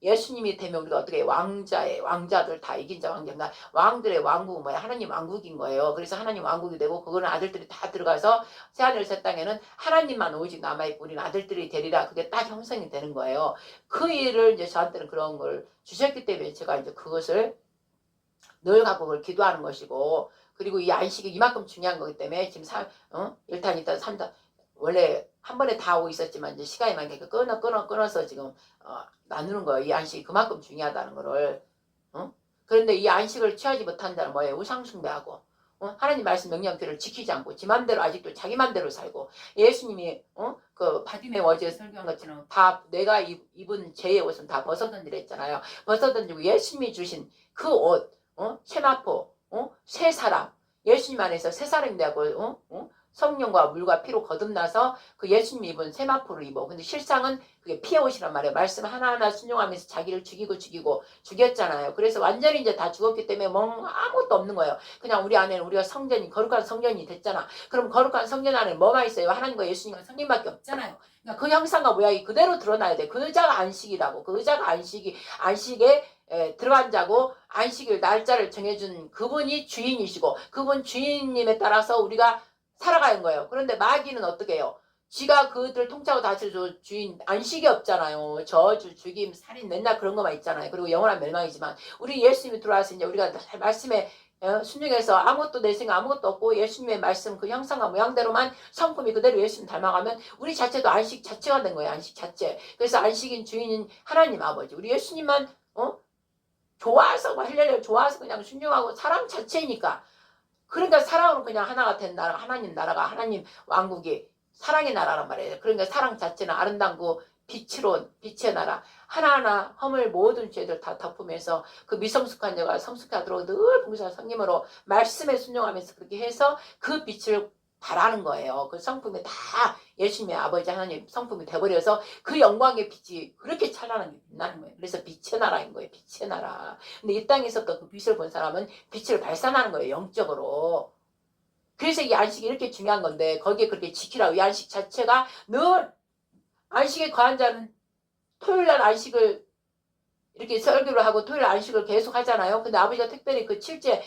예수님이 되면 우리가 어떻게 왕자들 다 이긴 자 왕자가 왕들의 왕국은 뭐야? 하나님 왕국인 거예요. 그래서 하나님 왕국이 되고, 그거는 아들들이 다 들어가서 새하늘 새 땅에는 하나님만 오직 남아있고 우리는 아들들이 되리라. 그게 딱 형성이 되는 거예요. 그 일을 이제 저한테는 그런 걸 주셨기 때문에 제가 이제 그것을 늘 갖고 그걸 기도하는 것이고, 그리고 이 안식이 이만큼 중요한 거기 때문에 지금 1탄, 2탄, 3탄 원래 한 번에 다 오고 있었지만 이제 시간이 많으니까 끊어서 지금 나누는 거예요. 이 안식이 그만큼 중요하다는 거를. 그런데 이 안식을 취하지 못한 자는 뭐예요? 우상숭배하고, 하나님 말씀 명령들을 지키지 않고 지 맘대로 아직도 자기 맘대로 살고, 예수님이 그 바디메 어제 설교한 것처럼 다 내가 입은 죄의 옷은 다 벗어던지라 했잖아요. 벗어던지고 예수님이 주신 그 옷, 세마포, 새 사람, 예수님 안에서 새 사람이 되고, 성령과 물과 피로 거듭나서 그 예수님 입은 세마포를 입어. 근데 실상은 그게 피의 옷이란 말이에요. 말씀 하나하나 순종하면서 자기를 죽이고 죽였잖아요. 그래서 완전히 이제 다 죽었기 때문에 아무것도 없는 거예요. 그냥 우리 안에는 우리가 거룩한 성전이 됐잖아. 그럼 거룩한 성전 안에 뭐가 있어요? 하나님과 예수님과 성령밖에 없잖아요. 그러니까 그 형상과 모양이 그대로 드러나야 돼. 그 의자가 안식이라고. 그 의자가 안식에 들어간 자고, 안식일 날짜를 정해준 그분이 주인이시고, 그분 주인님에 따라서 우리가 살아가는 거예요. 그런데 마귀는 어떻게 해요? 지가 그들 통치하고 다스려 주인 안식이 없잖아요. 저주, 죽임, 살인 맨날 그런 것만 있잖아요. 그리고 영원한 멸망이지만, 우리 예수님이 들어와서 이제 우리가 말씀에 순종해서 아무것도 내 생각 아무것도 없고 예수님의 말씀 그 형상과 모양대로만 성품이 그대로 예수님 닮아가면 우리 자체도 안식 자체가 된 거예요. 안식 자체. 그래서 안식인 주인인 하나님 아버지, 우리 예수님만 좋아서 헬렐레 좋아서 그냥 순종하고 사랑 자체니까. 그러니까 사랑으로 그냥 하나가 된 나라, 하나님 나라가, 하나님 왕국이 사랑의 나라란 말이에요. 그러니까 사랑 자체는 아름다운 그 빛의 나라, 하나하나 허물 모든 죄들 다 덮으면서 그 미성숙한 자가 성숙하도록 늘 봉사 성님으로 말씀에 순종하면서 그렇게 해서 그 빛을 바라는 거예요. 그 성품이 다 예수님의 아버지 하나님 성품이 돼버려서 그 영광의 빛이 그렇게 찬란하게 빛나는 거예요. 그래서 빛의 나라인 거예요. 빛의 나라. 근데 이 땅에서 또 그 빛을 본 사람은 빛을 발산하는 거예요. 영적으로. 그래서 이 안식이 이렇게 중요한 건데 거기에 그렇게 지키라고. 이 안식 자체가 늘 안식에 거한 자는 토요일날 안식을 이렇게 설교를 하고 토요일 안식을 계속 하잖아요. 근데 아버지가 특별히 그 7째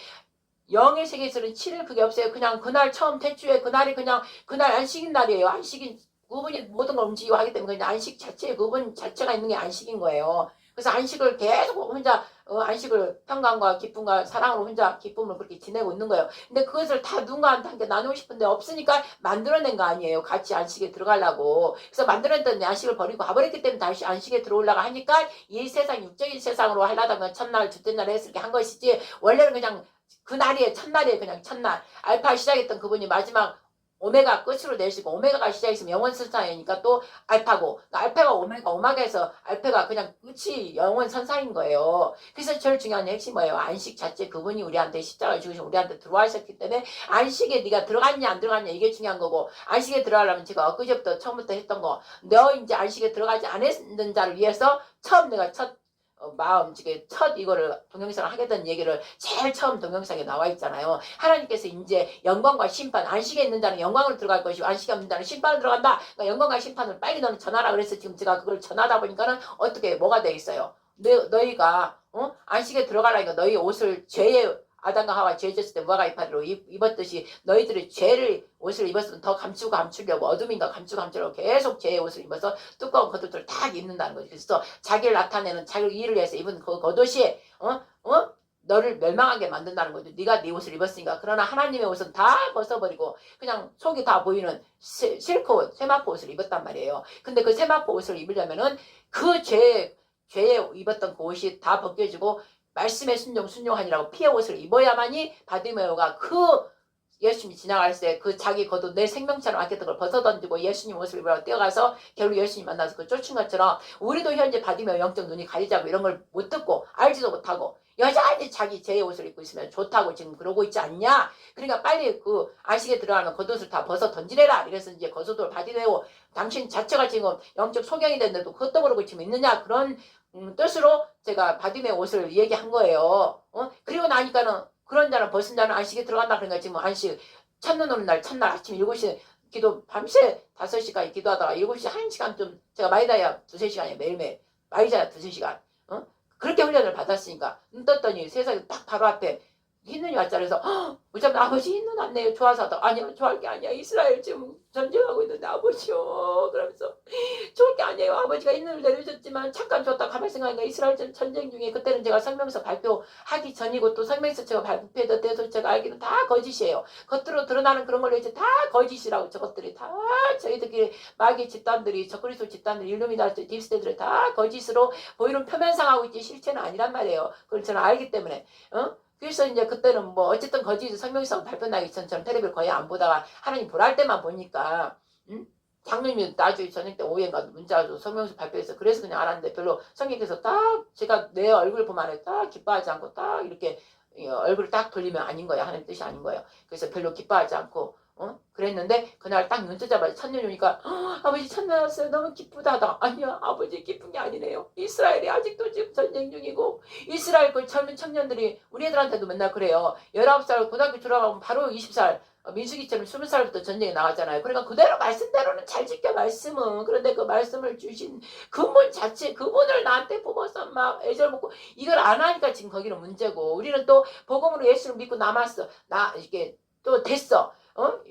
영의 세계에서는 7일 그게 없어요. 그냥 그날 처음 태주에 그날이 그냥 그날 안식인 날이에요. 안식인 그분이 모든 걸 움직이고 하기 때문에 그냥 안식 자체에 그분 자체가 있는 게 안식인 거예요. 그래서 안식을 계속 혼자 안식을 평강과 기쁨과 사랑으로 혼자 기쁨을 그렇게 지내고 있는 거예요. 근데 그것을 다 누군가한테 함께 나누고 싶은데 없으니까 만들어낸 거 아니에요. 같이 안식에 들어가려고. 그래서 만들어냈던 안식을 버리고 가버렸기 때문에 다시 안식에 들어오려고 하니까 이 세상 육적인 세상으로 하려다가 첫날 둘째 날 했을 때 한 것이지 원래는 그냥 그 날이에요. 첫날이에요. 그냥 첫날. 알파 시작했던 그분이 마지막 오메가 끝으로 내시고 오메가가 시작했으면 영원 선상이니까 또 알파고 알파가 오메가에서 알파가 그냥 끝이 영원 선상인 거예요. 그래서 제일 중요한 핵심이 뭐예요? 안식 자체 그분이 우리한테 십자가를 죽으시고 우리한테 들어와셨기 때문에 안식에 네가 들어갔냐 안 들어갔냐 이게 중요한 거고 안식에 들어가려면 제가 엊그제부터 처음부터 했던 거 너 이제 안식에 들어가지 않았는 자를 위해서 처음 내가 첫 마음, 첫 이거를 동영상을 하게 된 얘기를 제일 처음 동영상에 나와 있잖아요. 하나님께서 이제 영광과 심판, 안식에 있는 자는 영광으로 들어갈 것이고 안식에 없는 자는 심판으로 들어간다. 그러니까 영광과 심판을 빨리 너는 전하라 그래서 지금 제가 그걸 전하다 보니까는 어떻게 뭐가 돼 있어요. 너희가 안식에 들어가라니까 너희 옷을 죄의 아담과 하와 죄 졌을 때 무화과 이파리로 입었듯이 너희들이 죄를 옷을 입었으면 더 감추려고 어둠인가 감추려고 계속 죄의 옷을 입어서 두꺼운 겉옷을 다 입는다는 거지. 그래서 자기를 나타내는 자기를 일을 위해서 입은 그 겉옷이 너를 멸망하게 만든다는 거죠. 네가 네 옷을 입었으니까. 그러나 하나님의 옷은 다 벗어버리고 그냥 속이 다 보이는 실크 세마포 옷을 입었단 말이에요. 근데 그 세마포 옷을 입으려면은 그 죄에 입었던 그 옷이 다 벗겨지고 말씀의 순종하니라고 피의 옷을 입어야만이 바디메오가 그 예수님이 지나갈 때 그 자기 겉옷 내 생명처럼 아꼈던 걸 벗어던지고 예수님 옷을 입으라고 뛰어가서 결국 예수님 만나서 그 쫓은 것처럼 우리도 현재 바디메오 영적 눈이 가리자고 이런 걸 못 듣고 알지도 못하고 여전히 자기 제 옷을 입고 있으면 좋다고 지금 그러고 있지 않냐. 그러니까 빨리 그 안식에 들어가는 겉옷을 다 벗어 던지래라. 이래서 이제 겉옷을 바디메오 당신 자체가 지금 영적 소경이 됐는데도 그것도 모르고 지금 있느냐. 그런 뜻으로 제가 바디메오 옷을 얘기한 거예요. 그리고 나니까는 그런 자는 벗은 자는 안식에 들어간다. 그러니까 지금 안식 첫눈 오는 날 첫날 아침 7시 기도 밤새 5시까지 기도하다가 7시 1시간 좀 제가 많이 자야 2-3시간이에요. 매일매일 많이 자야 2-3시간 그렇게 훈련을 받았으니까 눈 떴더니 세상에 딱 바로 앞에 흰눈이 왔잖아. 그래서 어차피 아버지 흰눈 왔네요. 좋아서 하다 아니요 좋아할 게 아니야. 이스라엘 지금 전쟁하고 있는데 아버지요. 그러면서 좋을 게 아니에요. 아버지가 흰눈을 내려줬지만 잠깐 줬다 가만히 생각하니까 이스라엘 전쟁 중에 그때는 제가 성명서 발표하기 전이고 또 성명서 제가 발표했던 때도 제가 알기는 다 거짓이에요. 겉으로 드러나는 그런 걸로 이제 다 거짓이라고 저것들이 다 저희들끼리 마귀 집단들이 적그리스도 집단들이 일루미나티 딥스테들이 다 거짓으로 보이는 표면상하고 있지 실체는 아니란 말이에요. 그걸 저는 알기 때문에 그래서 이제 그때는 뭐 어쨌든 거짓 성명성 발표 나기 전처럼 텔레비를 거의 안 보다가 하나님 보랄 때만 보니까 장로님이 나중에 저녁 때 오후엔가 문자로 성명서 발표해서 그래서 그냥 알았는데 별로 성령께서 딱 제가 내 얼굴 보면 딱 기뻐하지 않고 딱 이렇게 얼굴을 딱 돌리면 아닌 거예요. 하나님 뜻이 아닌 거예요. 그래서 별로 기뻐하지 않고 그랬는데 그날 딱 눈 뜨자마자 첫눈이 오니까 아버지 첫눈 왔어요. 너무 기쁘다 하다가 아니야 아버지 기쁜 게 아니네요. 이스라엘이 아직도 지금 전쟁 중이고 이스라엘 그 젊은 청년들이 우리 애들한테도 맨날 그래요. 19살 고등학교 졸업하면 바로 20살 민수기처럼 20살부터 전쟁에 나갔잖아요. 그러니까 그대로 말씀대로는 잘 지켜 말씀은. 그런데 그 말씀을 주신 그분 자체 그분을 나한테 뽑아서 막 애절 먹고 이걸 안 하니까 지금 거기는 문제고 우리는 또 복음으로 예수를 믿고 남았어. 이게 또 됐어.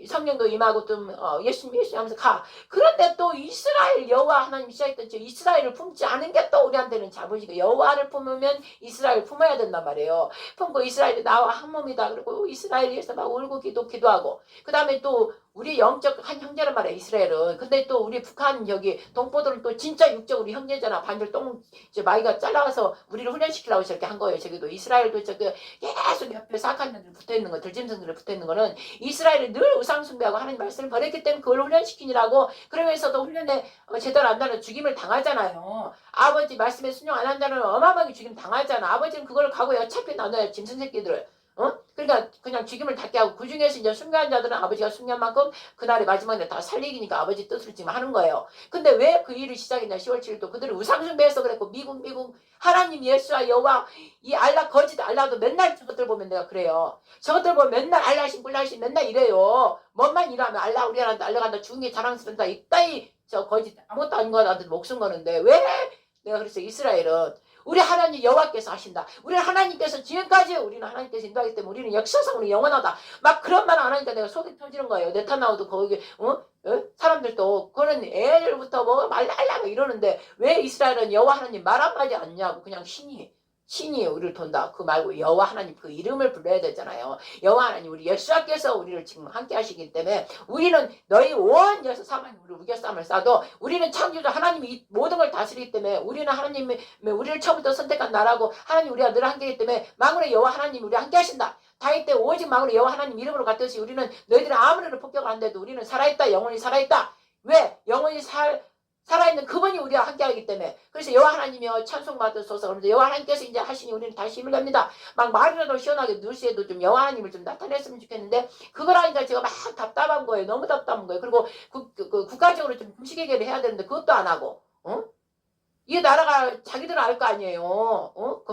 성령도 임하고 좀 예수님 하면서 가. 그런데 또 이스라엘 여호와 하나님 시작했던 저 이스라엘을 품지 않은 게 또 우리한테는 자부지고 여호와를 품으면 이스라엘 품어야 된단 말이에요. 품고 이스라엘이 나와 한 몸이다. 그리고 이스라엘 위해서 막 울고 기도하고 그 다음에 또 우리 영적 한 형제란 말이야 이스라엘은. 근데 또 우리 북한 여기 동포들은 또 진짜 육적으로 형제잖아. 반절 이제 마이가 잘라가서 우리를 훈련시키려고 저렇게 한 거예요. 저기도 이스라엘도 저기 계속 옆에 사악한 년들 붙어있는 거 들짐승들이 붙어있는 거는 이스라엘이 늘 우상숭배하고 하나님 말씀을 버렸기 때문에 그걸 훈련시키느라고. 그러면서도 훈련에 제대로 안 나는 죽임을 당하잖아요. 아버지 말씀에 순종 안 한 자는 어마어마하게 죽임 당하잖아. 아버지는 그걸 각오에 어차피 나눠야 짐승 새끼들을 그러니까 그냥 죽임을 닫게 하고 그 중에서 이제 순교한 자들은 아버지가 순교한 만큼 그날의 마지막에 다 살리기니까 아버지 뜻을 지금 하는 거예요. 근데 왜 그 일을 시작했냐 10월 7일도 그들은 우상숭배해서 그랬고 미국 하나님 예수와 여호와 이 알라 거짓 알라도 맨날 저것들 보면 내가 그래요. 저것들 보면 맨날 알라신 뿔라신 맨날 이래요. 뭔만 일하면 알라 우리한테 알라간다 죽은 게 자랑스럽다 이따위 저 거짓 아무것도 아닌 거 나한테 목숨 거는데 왜 내가 그랬어 이스라엘은 우리 하나님 여호와께서 하신다. 우리는 하나님께서 지금까지 우리는 하나님께서 인도하기 때문에 우리는 역사상으로 영원하다. 막 그런 말 안 하니까 내가 속이 터지는 거예요. 네타나후도 거기 사람들도 그런 애들부터 뭐 말랄라 이러는데 왜 이스라엘은 여호와 하나님 말 한마디 않냐고 그냥 신이 우리를 돈다. 그 말고 여호와 하나님 그 이름을 불러야 되잖아요. 여호와 하나님 우리 예수님께서 우리를 지금 함께 하시기 때문에 우리는 너희 온 여섯 사만 우리 우겨쌈을 싸도 우리는 창조주 하나님이 모든 걸 다스리기 때문에 우리는 하나님이 우리를 처음부터 선택한 나라고 하나님 우리가 늘 함께이기 때문에 만군의 여호와 하나님 우리 함께 하신다. 다윗 때 오직 만군의 여호와 하나님 이름으로 갔듯이 우리는 너희들은 아무리 폭격을 한데도 우리는 살아있다. 영원히 살아있다. 왜? 영원히 살아있는 그분이 우리와 함께하기 때문에 그래서 여호와 하나님이여 찬송받으소서. 그러면서 여호와 하나님께서 이제 하시니 우리는 다시 힘을 냅니다. 막 말이라도 시원하게 누시에도 좀 여호와 하나님을 좀 나타냈으면 좋겠는데 그걸 하니까 제가 막 답답한 거예요. 너무 답답한 거예요. 그리고 국가적으로 좀 금식회개를 해야 되는데 그것도 안 하고 이 나라가 자기들은 알 거 아니에요.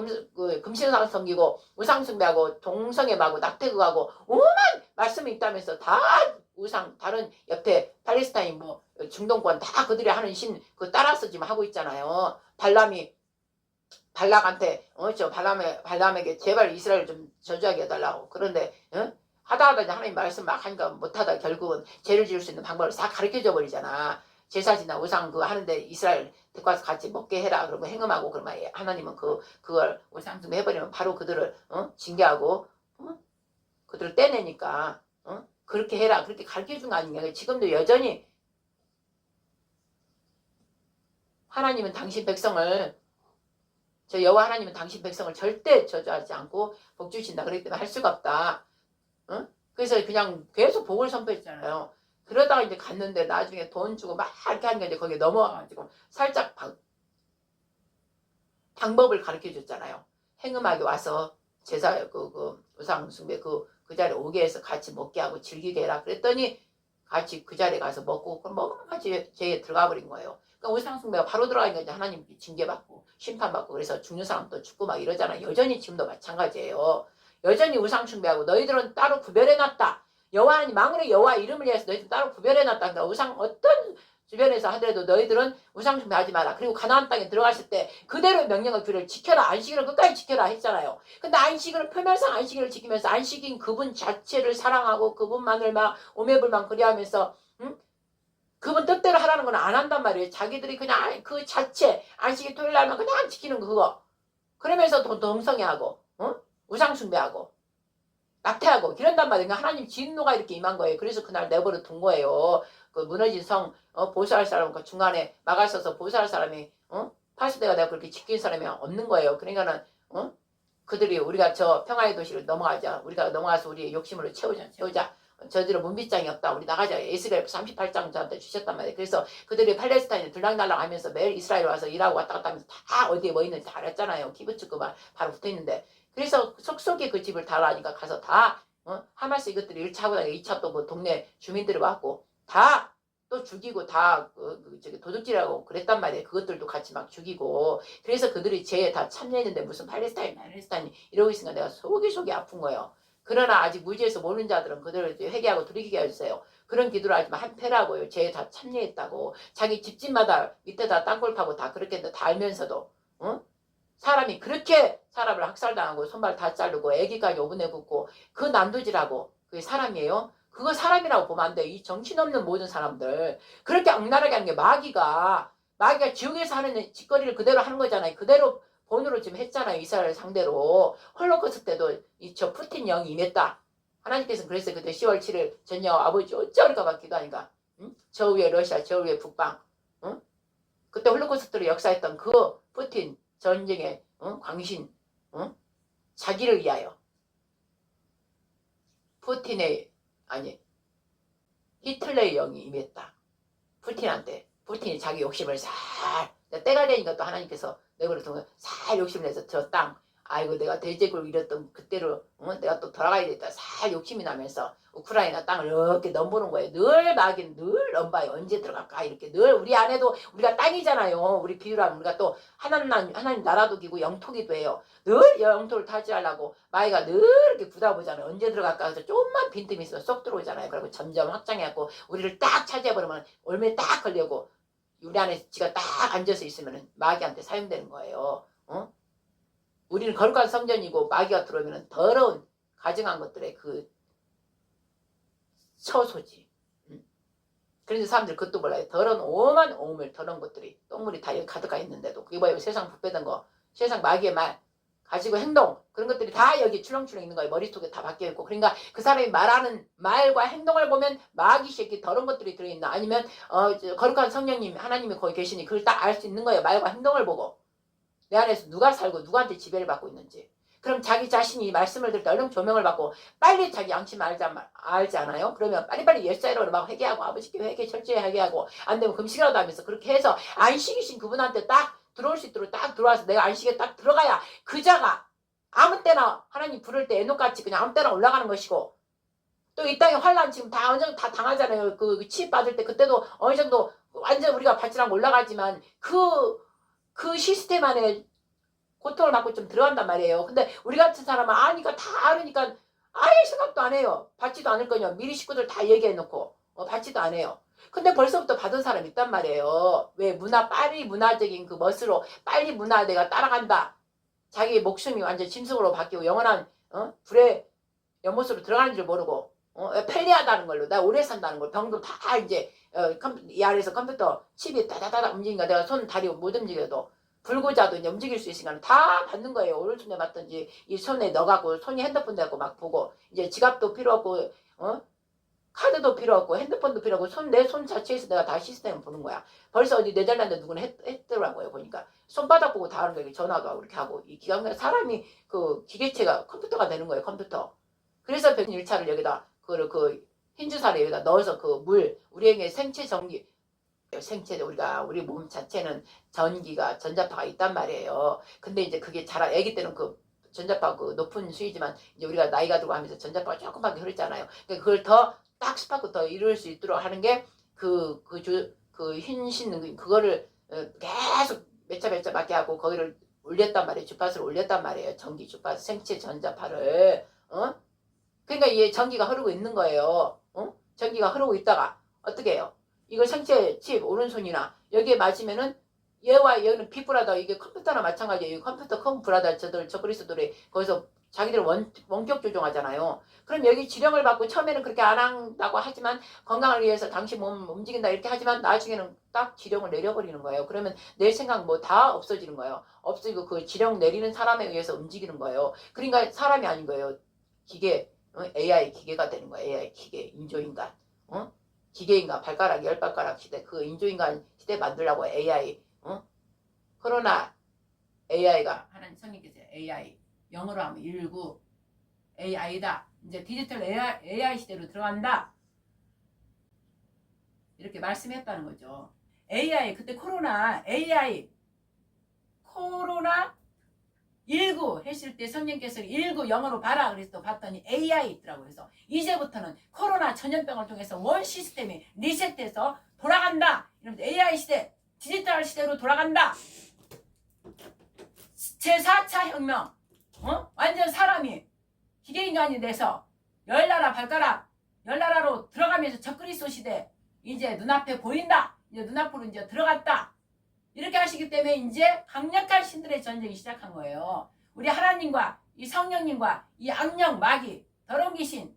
금신상 섬기고 우상숭배하고 동성애하고 낙태극하고 오만 말씀이 있다면서 다 우상 다른 옆에 팔레스타인 뭐 중동권 다 그들이 하는 신 그 따라서 지금 하고 있잖아요. 발락한테 발람에게 제발 이스라엘 좀 저주하게 해달라고. 그런데 하다 이제 하나님 말씀 막 하니까 못하다 결국은 죄를 지을 수 있는 방법을 다 가르쳐줘 버리잖아. 제사지나 우상 그거 하는데 이스라엘 데리고 와서 같이 먹게 해라. 그러고 행음하고 그러면 하나님은 그걸 우상 좀 해버리면 바로 그들을 징계하고 그들을 떼내니까 그렇게 해라. 그렇게 가르쳐준 거 아니냐. 지금도 여전히 하나님은 당신 백성을 저 여호와 하나님은 당신 백성을 절대 저주하지 않고 복 주신다. 그렇기 때문에 할 수가 없다. 그래서 그냥 계속 복을 선포했잖아요. 그러다가 이제 갔는데 나중에 돈 주고 막 이렇게 하니까 이제 거기에 넘어와가지고 살짝 방법을 가르쳐 줬잖아요. 행음하게 와서 제사 우상 숭배 그 자리에 오게 해서 같이 먹게 하고 즐기게 해라. 그랬더니 같이 그 자리에 가서 먹고 그럼 먹으면 같이 죄에 들어가 버린 거예요. 그러니까 우상 숭배가 바로 들어가니까 이제 하나님 징계받고 심판받고 그래서 죽는 사람도 죽고 막 이러잖아요. 여전히 지금도 마찬가지예요. 여전히 우상 숭배하고 너희들은 따로 구별해놨다. 여호와 하나님 만군의 여호와 이름을 위해서 너희들은 따로 구별해놨다. 그러니까 우상 어떤 주변에서 하더라도 너희들은 우상 숭배하지 마라. 그리고 가나안 땅에 들어갔을 때 그대로의 명령과 규례를 지켜라. 안식일을 끝까지 지켜라 했잖아요. 근데 안식일은 표면상 안식일을 지키면서 안식인 그분 자체를 사랑하고 그분만을 막 오매불만 그리하면서 그분 뜻대로 하라는 건 안 한단 말이에요. 자기들이 그냥 그 자체 안식일 토요일 날만 그냥 지키는 그거. 그러면서 동성애하고 우상 숭배하고 낙태하고 이런단 말이에요. 그러니까 하나님 진노가 이렇게 임한 거예요. 그래서 그날 내버려 둔 거예요. 그 무너진 성 보수할 사람 그 중간에 막아서서 보수할 사람이 파수대가 내가 그렇게 지킨 사람이 없는 거예요. 그러니까는 그들이 우리가 저 평화의 도시를 넘어가자. 우리가 넘어가서 우리의 욕심으로 채우자. 저들은 문빗장이 없다. 우리 나가자. 에스겔 38장 저한테 주셨단 말이에요. 그래서 그들이 팔레스타인에 들락날락 하면서 매일 이스라엘 와서 일하고 왔다 갔다 하면서 다 어디에 뭐 있는지 다 알았잖아요. 키부츠 그만 바로 붙어있는데. 그래서 속속에 그 집을 다 알아니까 가서 다 하마스 이것들이 1차 하고 2차 또 그 동네 주민들이 왔고 다 또 죽이고 다 도둑질하고 그랬단 말이에요. 그것들도 같이 막 죽이고 그래서 그들이 죄에 다 참여했는데 무슨 팔레스타인 이러고 있으니까 내가 속이 아픈 거예요. 그러나 아직 무지에서 모르는 자들은 그들을 회개하고 돌이키게 해주세요. 그런 기도를 하지만 한패라고요. 죄에 다 참여했다고. 자기 집집마다 밑에다 땅굴 파고 다 그렇게 다 알면서도 사람이 그렇게 사람을 학살당하고 손발 다 자르고 애기까지 오븐에 굽고 그 난도질하고 그게 사람이에요? 그거 사람이라고 보면 안 돼. 이 정신없는 모든 사람들. 그렇게 악랄하게 하는 게 마귀가 지옥에서 하는 짓거리를 그대로 하는 거잖아요. 그대로 본으로 지금 했잖아요. 이스라엘 상대로. 홀로코스트 때도 저 푸틴 영이 임했다. 하나님께서는 그랬어요. 그때 10월 7일 저녁 아버지 어쩌리까 막 기도하니까. 저 위에 러시아 저 위에 북방. 그때 홀로코스트로 역사했던 그 푸틴 전쟁의 광신 자기를 위하여 히틀러의 영이 임했다. 푸틴이 자기 욕심을 때가 되니까 또 하나님께서 내버려 두면 욕심을 내서 저 땅 아이고 내가 대제국을 잃었던 그때로 내가 또 돌아가야 되겠다 욕심이 나면서 우크라이나 땅을 이렇게 넘보는 거예요. 늘 마귀는 늘 넘봐요. 언제 들어갈까 이렇게 늘 우리 안에도 우리가 땅이잖아요. 우리 비유라면 우리가 또 하나님 나라도 기고 영토기도 해요. 늘 영토를 타지하려고 마귀가 늘 이렇게 굳어보잖아요. 언제 들어갈까 해서 조금만 빈틈이 있으면 쏙 들어오잖아요. 그리고 점점 확장해갖고 우리를 딱 차지해버리면 올매에 딱 걸려고 우리 안에 지가 딱 앉아서 있으면 마귀한테 사용되는 거예요. 우리는 거룩한 성전이고 마귀가 들어오면 더러운 가증한 것들의 그 처소지. 그래서 사람들이 그것도 몰라요. 더러운 오만 오물 더러운 것들이 똥물이 다 여기 가득가 있는데도 그게 뭐예요? 세상 부패된 거, 세상 마귀의 말 가지고 행동 그런 것들이 다 여기 출렁출렁 있는 거예요. 머릿속에 다 박혀 있고. 그러니까 그 사람이 말하는 말과 행동을 보면 마귀 새끼 더러운 것들이 들어있나 아니면 거룩한 성령님 하나님이 거기 계시니 그걸 딱 알 수 있는 거예요. 말과 행동을 보고 내 안에서 누가 살고 누구한테 지배를 받고 있는지. 그럼 자기 자신이 말씀을 들을 때 얼른 조명을 받고 빨리 자기 양심 알지 않아요? 그러면 빨리빨리 옛사이로 막 회개하고 아버지께 회개 철저히 회개하고 안 되면 금식이라도 하면서 그렇게 해서 안식이신 그분한테 딱 들어올 수 있도록 딱 들어와서 내가 안식에 딱 들어가야 그 자가 아무 때나 하나님 부를 때 애녹같이 그냥 아무 때나 올라가는 것이고 또 이 땅에 환란 지금 다 어느 정도 다 당하잖아요. 그 치입 받을 때 그때도 어느 정도 완전 우리가 받지 않고 올라가지만 그 시스템 안에 고통을 받고 좀 들어간단 말이에요. 근데 우리 같은 사람은 아니까 다 알으니까 아예 생각도 안 해요. 받지도 않을 거냐. 미리 식구들 다 얘기해놓고 받지도 안 해요. 근데 벌써부터 받은 사람이 있단 말이에요. 왜 빨리 문화적인 그 멋으로 빨리 문화 내가 따라간다. 자기 목숨이 완전 짐승으로 바뀌고 영원한 불의 연못으로 들어가는 줄 모르고 편리하다는 걸로 나 오래 산다는 걸 병도 다 이제 이 안에서 컴퓨터 칩이 다다다다 움직이니까 내가 손 다리 못 움직여도 불구자도 이제 움직일 수 있으니까 다 받는 거예요. 오른손에 받든지 이 손에 넣어가고 손이 핸드폰 대고 막 보고 이제 지갑도 필요 없고 카드도 필요 없고 핸드폰도 필요 없고 내 손 자체에서 내가 다 시스템을 보는 거야. 벌써 어디 네덜란드 누구는 했더라고요. 보니까 손바닥 보고 다 하는 거예요. 전화도 하고 이렇게 하고 이 기가 사람이 그 기계체가 컴퓨터가 되는 거예요. 컴퓨터. 그래서 101차를 여기다 그 흰주사를 여기다 넣어서 그 물 우리에게 생체 전기 생체 우리 몸 자체는 전자파가 있단 말이에요. 근데 이제 그게 잘 아기 때는 그 전자파 그 높은 수위지만 이제 우리가 나이가 들고 하면서 전자파가 조금밖에 흐르잖아요. 그러니까 그걸 더 딱 스파크 더 이룰 수 있도록 하는 게 그 흰신 그거를 계속 몇 차 맞게 하고 거기를 올렸단 말이에요. 주파수를 올렸단 말이에요. 전기 주파수 생체 전자파를 그러니까 이게 전기가 흐르고 있는 거예요. 전기가 흐르고 있다가 어떻게 해요? 이걸 생체 칩 오른손이나 여기에 맞으면은 얘와 얘는 빅브라더 이게 컴퓨터나 마찬가지예요. 컴퓨터 큰 브라더 저 그리스도들이 거기서 자기들 원격 조종하잖아요. 그럼 여기 지령을 받고 처음에는 그렇게 안 한다고 하지만 건강을 위해서 당신 몸 움직인다 이렇게 하지만 나중에는 딱 지령을 내려버리는 거예요. 그러면 내 생각 뭐 다 없어지는 거예요. 없어지고 그 지령 내리는 사람에 의해서 움직이는 거예요. 그러니까 사람이 아닌 거예요. 기계 AI 기계가 되는 거예요. AI 기계 인조인간 기계인간 발가락 10발가락 시대 그 인조인간 시대 만들라고 AI 그러나 AI가 하나님 성령께서 AI 영어로 하면 19 AI다. 이제 디지털 AI 시대로 들어간다. 이렇게 말씀했다는 거죠. AI 그때 코로나 19 했을 때 성령께서 19 영어로 봐라 그래서 봤더니 AI 있더라고요. 그래서 이제부터는 코로나 전염병을 통해서 원 시스템이 리셋돼서 돌아간다. 이러면서 AI 시대 디지털 시대로 돌아간다. 제4차 혁명 완전 사람이 기계인간이 돼서 열나라로 들어가면서 적그리스도 시대 이제 눈앞에 보인다. 이제 눈앞으로 이제 들어갔다. 이렇게 하시기 때문에 이제 강력한 신들의 전쟁이 시작한 거예요. 우리 하나님과 이 성령님과 이 악령 마귀 더러운 귀신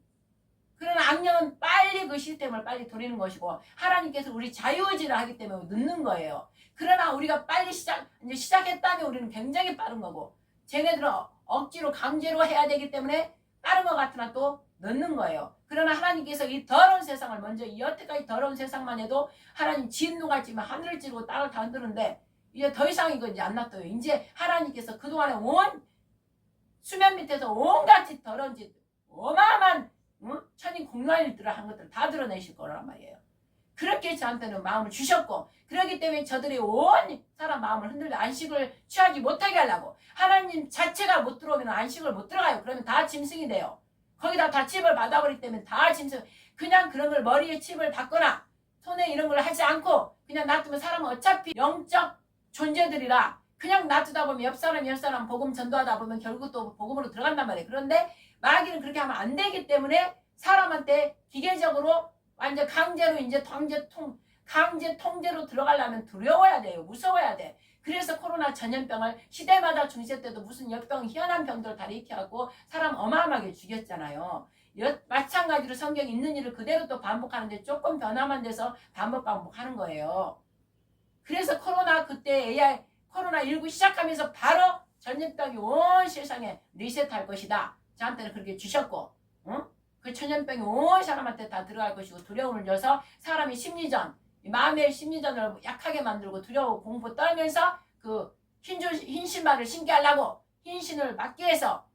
그런 악령은 빨리 그 시스템을 빨리 돌리는 것이고 하나님께서 우리 자유의지를 하기 때문에 늦는 거예요. 그러나 우리가 빨리 시작했다면 우리는 굉장히 빠른 거고 쟤네들은 억지로 강제로 해야 되기 때문에 빠른 것 같으나 또 늦는 거예요. 그러나 하나님께서 이 더러운 세상을 먼저 이 여태까지 더러운 세상만 해도 하나님 진노가 지금 하늘을 찌르고 땅을 다 흔드는데 이제 더 이상 이거 이제 안 놔둬요. 이제 하나님께서 그동안에 온 수면 밑에서 온갖 짓 더러운 짓 어마어마한 천인 공로한 일들을 한 것들을 다 드러내실 거란 말이에요. 그렇게 저한테는 마음을 주셨고 그렇기 때문에 저들이 온 사람 마음을 흔들려 안식을 취하지 못하게 하려고 하나님 자체가 못 들어오면 안식을 못 들어가요. 그러면 다 짐승이 돼요. 거기다 다 칩을 받아버리기 때문에 다 짐승 그냥 그런 걸 머리에 칩을 받거나 손에 이런 걸 하지 않고 그냥 놔두면 사람은 어차피 영적 존재들이라 그냥 놔두다 보면 옆 사람 복음 전도하다 보면 결국 또 복음으로 들어간단 말이에요. 그런데 마귀는 그렇게 하면 안 되기 때문에 사람한테 기계적으로 완전 강제로 이제 강제 통제로 들어가려면 두려워야 돼요. 무서워야 돼. 그래서 코로나 전염병을 시대마다 중세 때도 무슨 역병 희한한 병들 다 일으켜갖고 사람 어마어마하게 죽였잖아요. 마찬가지로 성경에 있는 일을 그대로 또 반복하는데 조금 변화만 돼서 반복하는 거예요. 그래서 코로나 그때 AI 코로나19 시작하면서 바로 전염병이 온 세상에 리셋할 것이다. 저한테는 그렇게 주셨고, 그 전염병이 온 사람한테 다 들어갈 것이고 두려움을 줘서 사람이 심리전, 마음의 심리전을 약하게 만들고 두려워 공포 떨면서 그 흰신발을 신게 하려고 흰신을 막기 위해서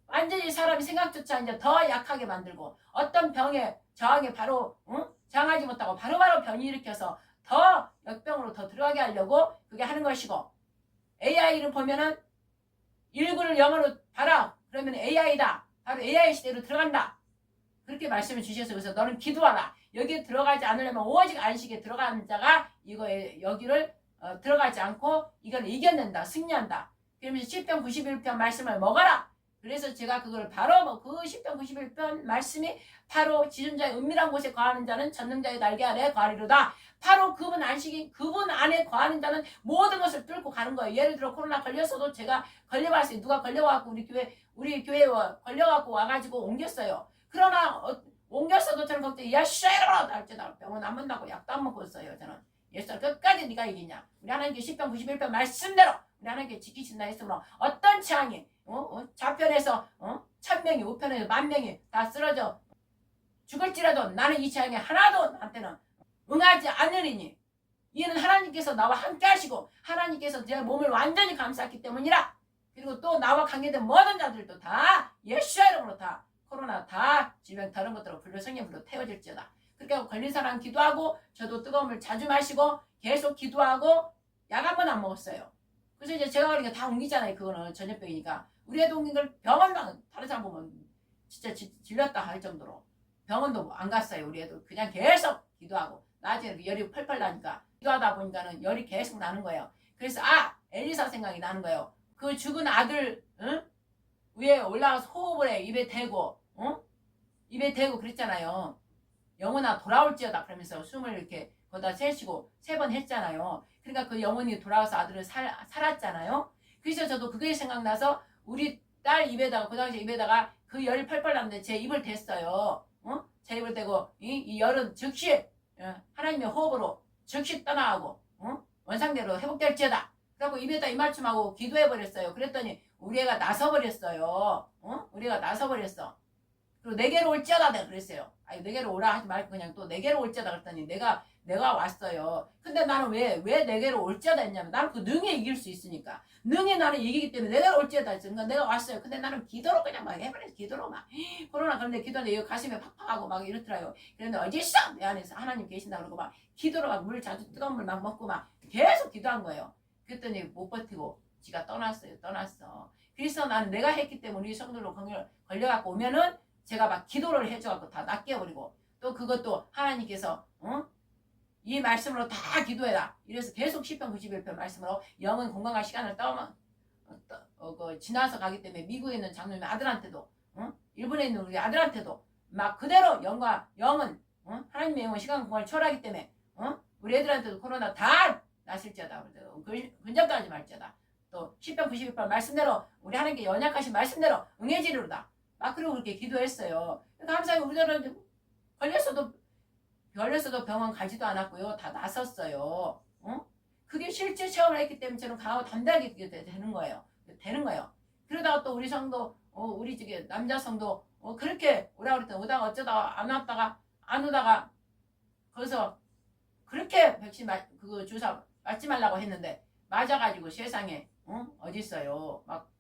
완전히 사람이 생각조차 이제 더 약하게 만들고 어떤 병에 저항에 바로 저항하지 못하고 바로바로 병이 일으켜서 더 역병으로 더 들어가게 하려고 그게 하는 것이고 AI를 보면은 19를 영어로 봐라. 그러면 AI다. 바로 AI 시대로 들어간다. 그렇게 말씀을 주셔서 그래서 너는 기도하라. 여기에 들어가지 않으려면 오직 안식에 들어가는 자가 이거에 여기를 들어가지 않고 이걸 이겨낸다. 승리한다. 그러면서 10편 91편 말씀을 먹어라. 그래서 제가 그걸 바로 그 10편 91편 말씀이 바로 지존자의 은밀한 곳에 거하는 자는 전능자의 날개 아래 거하리로다. 바로 그분 안식이 그분 안에 거하는 자는 모든 것을 뚫고 가는 거예요. 예를 들어 코로나 걸렸어도 제가 걸려봤어요. 누가 걸려갖고 우리 교회에 걸려갖고 와가지고 옮겼어요. 그러나 옮겼어도 저는 걱정 야샤이라 날짜다 병원 안 만나고 약도 안 먹고 있어요. 저는 예수를 끝까지 네가 이기냐. 우리 하나님께 10편 91편 말씀대로 우리 하나님께 지키신다 했으므로 어떤 재앙이 좌편에서 1000명이 우편에서 10,000명이 다 쓰러져 죽을지라도 나는 이 재앙에 하나도 나한테는 응하지 않으리니 이는 하나님께서 나와 함께 하시고 하나님께서 제 몸을 완전히 감쌌기 때문이라. 그리고 또 나와 관계된 모든 자들도 다 예수의 이름으로 다 코로나 다 질병 다른 것들로 불로 성령불로 태워질지어다. 그러니까 걸린 사람 기도하고 저도 뜨거운 물 자주 마시고 계속 기도하고 약 한 번 안 먹었어요. 그래서 이제 제가 그러니까 다 옮기잖아요. 그거는 전염병이니까. 우리 애도 옮긴 걸 병원만 다른 사람 보면 진짜 질렸다 할 정도로 병원도 안 갔어요. 우리 애도 그냥 계속 기도하고 나중에 열이 펄펄 나니까 기도하다 보니까는 열이 계속 나는 거예요. 그래서 엘리사 생각이 나는 거예요. 그 죽은 아들 위에 올라가서 호흡을 해. 입에 대고 입에 대고 그랬잖아요. 영혼아 돌아올지어다 그러면서 숨을 이렇게 거기다 세시고 3번 했잖아요. 그러니까 그 영혼이 돌아와서 아들을 살았잖아요. 그래서 저도 그게 생각나서 우리 딸 입에다가 그 당시에 입에다가 그 열이 펄펄 났는데 제 입을 댔어요. 제 입을 대고 이 열은 즉시 하나님의 호흡으로 즉시 떠나가고 원상대로 회복될지어다. 그래갖고 입에다 이맞춤하고 기도해버렸어요. 그랬더니 우리 애가 나서버렸어요. 우리 애가 나서버렸어. 그리고 내게로 올지어다 내가 그랬어요. 아니 내게로 오라 하지 말고 그냥 또 내게로 올지어다 그랬더니 내가 왔어요. 근데 나는 왜 내게로 올지어다 했냐면 나는 그 능에 이길 수 있으니까. 능에 나는 이기기 때문에 내게로 올지어다 했으니까 그러니까 내가 왔어요. 근데 나는 기도로 그냥 막 해버렸어. 기도로 막 코로나 그런데 기도하는데 여기 가슴에 팍팍하고 막 이렇더라고요. 그런데 어딨어? 내 안에서 하나님 계신다 그러고 막 기도로 막 물 자주 뜨거운 물 막 먹고 막 계속 기도한 거예요. 그랬더니 못 버티고 지가 떠났어. 그래서 나는 내가 했기 때문에 우리 성도로 걸려갖고 오면은 제가 막 기도를 해줘갖고 다 낚여버리고 또 그것도 하나님께서 이 말씀으로 다 기도해라. 이래서 계속 10편 91편 말씀으로 영은 건강한 시간을 지나서 가기 때문에 미국에 있는 장로님 아들한테도 일본에 있는 우리 아들한테도 막 그대로 영은 하나님의 영은 시간 건강을 초월하기 때문에 우리 애들한테도 코로나 다 났을지어다. 근접도 말지어다. 또 10편 91편 말씀대로 우리 하나님께 연약하신 말씀대로 응해지리로다. 막 그러고 그렇게 기도했어요. 감사하게 우리들은 걸렸어도 병원 가지도 않았고요. 다 나섰어요. 그게 실제 체험을 했기 때문에 저는 강하고 담대하게 그게 되는 거예요. 그러다가 또 우리 성도, 우리 저기 남자 성도 그렇게 오라 그랬더니 오다가 어쩌다가 안 오다가 거기서 그렇게 백신 그거 주사 맞지 말라고 했는데 맞아가지고 세상에 어딨어요. 막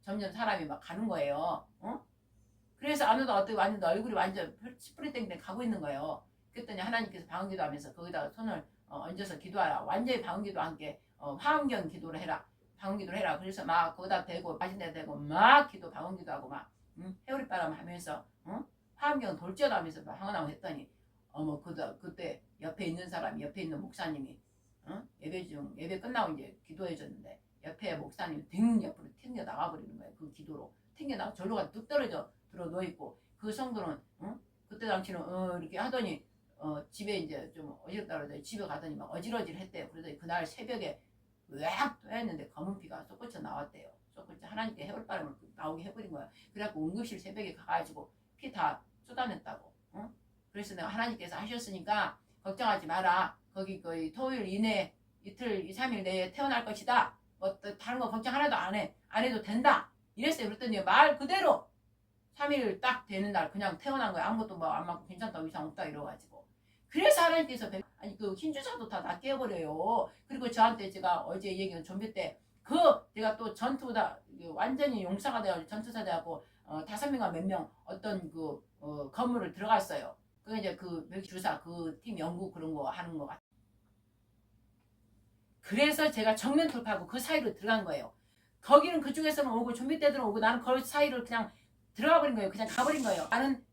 점점 사람이 막 가는 거예요. 그래서 안 오다가 어떻게 왔는데 얼굴이 완전 스프레땡땡 가고 있는 거예요. 그랬더니 하나님께서 방언기도 하면서 거기다가 손을 얹어서 기도하라. 완전히 방언기도 함께 화엄경 기도를 해라. 방언기도를 해라. 그래서 막 거기다 대고 마신데 대고 막 방언기도 하고 막 해오리바람 하면서 화엄경 돌지어다 하면서 막 방언하고 했더니 어머 그때 옆에 있는 사람이 옆에 있는 목사님이 예배 끝나고 이제 기도해 줬는데 옆에 목사님 등 옆으로 튕겨 나가버리는 거예요. 그 기도로 튕겨 나가 절로 가 뚝 떨어져 들어 누워 있고 그 성도는 그때 당시는 이렇게 하더니 집에 이제 좀 어지럽다 그러더니 집에 가더니 막 어질어질 했대요. 그러더니 그날 새벽에 으악 했는데 검은 피가 쏟구쳐 나왔대요. 쏟구쳐 하나님께 해올바람을 나오게 해버린 거야. 그래갖고 응급실 새벽에 가가지고 피 다 쏟아냈다고. 응? 그래서 내가 하나님께서 하셨으니까 걱정하지 마라. 거기 거의 토요일 이내 이틀, 2, 3일 내에 태어날 것이다. 뭐 다른 거 걱정 하나도 안 해. 안 해도 된다. 이랬어요. 그랬더니 말 그대로 3일 딱 되는 날 그냥 태어난 거야. 아무것도 뭐 안 맞고 괜찮다, 이상 없다 이래가지고. 그래서 하나님께서 아니 그 흰주사도 다 낫게 해버려요. 그리고 저한테 제가 어제 얘기한 좀비 때 그 제가 또 전투다 완전히 용사가 돼가지고 전투사 돼갖고 5명과 몇 명 어떤 그 건물을 들어갔어요. 그 이제 그 주사 그 팀 연구 그런 거 하는 거 같아요. 그래서 제가 정면 돌파하고 그 사이로 들어간 거예요. 거기는 그쪽에서는 오고 좀비 때들은 오고 나는 그 사이로 그냥 들어가 버린 거예요. 그냥 가버린 거예요. 나는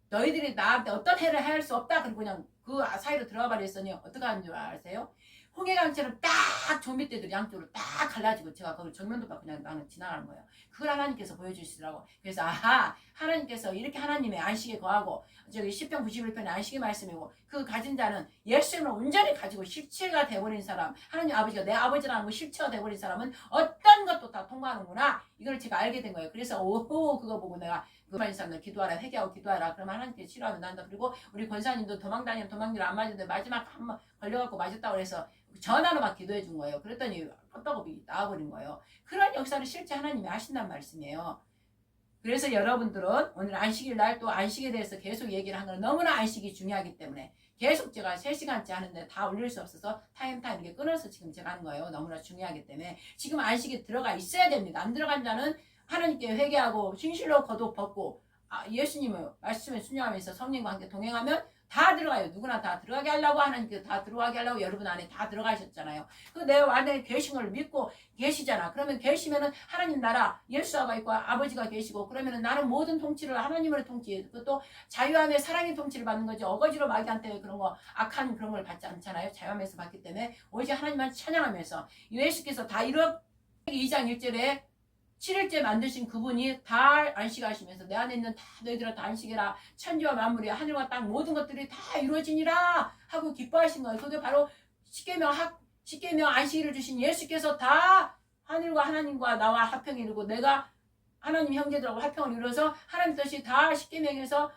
너희들이 나한테 어떤 해를 할 수 없다. 그리고 그냥 그 사이로 들어가 버렸으니 어떻게 하는 줄 아세요? 홍해강처럼 딱 좀비 떼들 양쪽으로 딱 갈라지고 제가 거기 정면도 봐 그냥 나는 지나가는 거예요. 그걸 하나님께서 보여주시더라고. 그래서 아하 하나님께서 이렇게 하나님의 안식에 거하고 저기 10편 91편의 안식의 말씀이고 그 가진 자는 예수님을 온전히 가지고 실체가 돼버린 사람 하나님 아버지가 내 아버지라는 거 실체가 돼버린 사람은 어떤 것도 다 통과하는구나. 이걸 제가 알게 된 거예요. 그래서 오호 그거 보고 내가 그만 사람들 기도하라 회개하고 기도하라 그러면 하나님께 싫어하면 난다. 그리고 우리 권사님도 도망다니면 도망길 안 맞는데 마지막 한 번 걸려갖고 맞았다고 그래서 전화로 막 기도해 준 거예요. 그랬더니 헛떡업이 나와버린 거예요. 그런 역사를 실제 하나님이 하신단 말씀이에요. 그래서 여러분들은 오늘 안식일 날 또 안식에 대해서 계속 얘기를 하는 건 너무나 안식이 중요하기 때문에 계속 제가 3시간째 하는데 다 올릴 수 없어서 타임 이렇게 끊어서 지금 제가 하는 거예요. 너무나 중요하기 때문에 지금 안식에 들어가 있어야 됩니다. 안 들어간 자는 하나님께 회개하고 진실로 거듭 벗고 예수님의 말씀에 순종하면서 성령과 함께 동행하면 다 들어가요. 누구나 다 들어가게 하려고 하나님께서 다 들어가게 하려고 여러분 안에 다 들어가셨잖아요. 그 내 안에 계신 걸 믿고 계시잖아. 그러면 계시면은 하나님 나라 예수가 있고 아버지가 계시고 그러면은 나는 모든 통치를 하나님으로 통치. 그것도 자유함의 사랑의 통치를 받는 거지. 어거지로 마귀한테 그런 거 악한 그런 걸 받지 않잖아요. 자유함에서 받기 때문에 오직 하나님만 찬양하면서 예수께서 다 이렇게 2장 1절에 7일째 만드신 그분이 다 안식하시면서 내 안에 있는 다 너희들아 다 안식해라. 천지와 만물이 하늘과 땅 모든 것들이 다 이루어지니라 하고 기뻐하신 거예요. 그게 바로 십계명 안식일을 주신 예수께서 다 하늘과 하나님과 나와 화평을 이루고 내가 하나님 형제들하고 화평을 이루어서 하나님 뜻이 다 십계명에서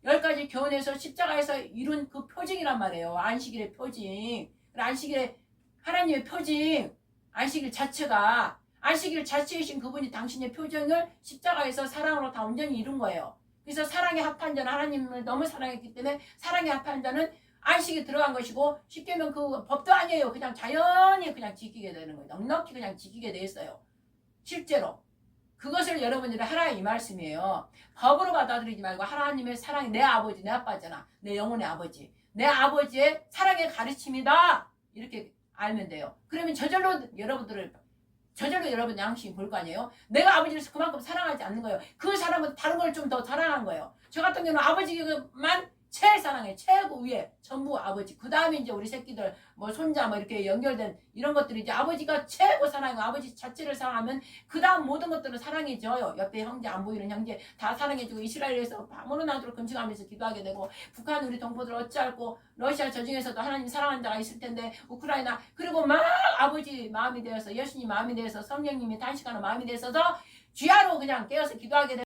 10가지 교훈에서 십자가에서 이룬 그 표징이란 말이에요. 안식일의 표징. 안식일의 하나님의 표징. 안식일 자체가 안식일 자체이신 그분이 당신의 표정을 십자가에서 사랑으로 다 온전히 이룬 거예요. 그래서 사랑에 합한 자는 하나님을 너무 사랑했기 때문에 사랑에 합한 자는 안식에 들어간 것이고 십계명 그 법도 아니에요. 그냥 자연히 그냥 지키게 되는 거예요. 넉넉히 그냥 지키게 돼 있어요. 실제로. 그것을 여러분들이 하라 이 말씀이에요. 법으로 받아들이지 말고 하나님의 사랑이 내 아버지 내 아빠잖아. 내 영혼의 아버지. 내 아버지의 사랑의 가르침이다. 이렇게 알면 돼요. 그러면 저절로 여러분 양심이 볼 거 아니에요? 내가 아버지를 그만큼 사랑하지 않는 거예요. 그 사람은 다른 걸 좀 더 사랑한 거예요. 저 같은 경우는 아버지만 제일 사랑해. 최고 위에 전부 아버지. 그 다음에 이제 우리 새끼들 뭐 손자 뭐 이렇게 연결된 이런 것들이 이제 아버지가 최고 사랑하고 아버지 자체를 사랑하면 그 다음 모든 것들은 사랑해져요. 옆에 형제 안 보이는 형제 다 사랑해주고 이스라엘에서 아무런 나도록 금식하면서 기도하게 되고 북한 우리 동포들 어찌할고 러시아 저 중에서도 하나님 사랑하는 자가 있을 텐데 우크라이나 그리고 막 아버지 마음이 되어서 예수님 마음이 되어서 성령님이 단식하는 마음이 되어서 주야로 그냥 깨어서 기도하게 되고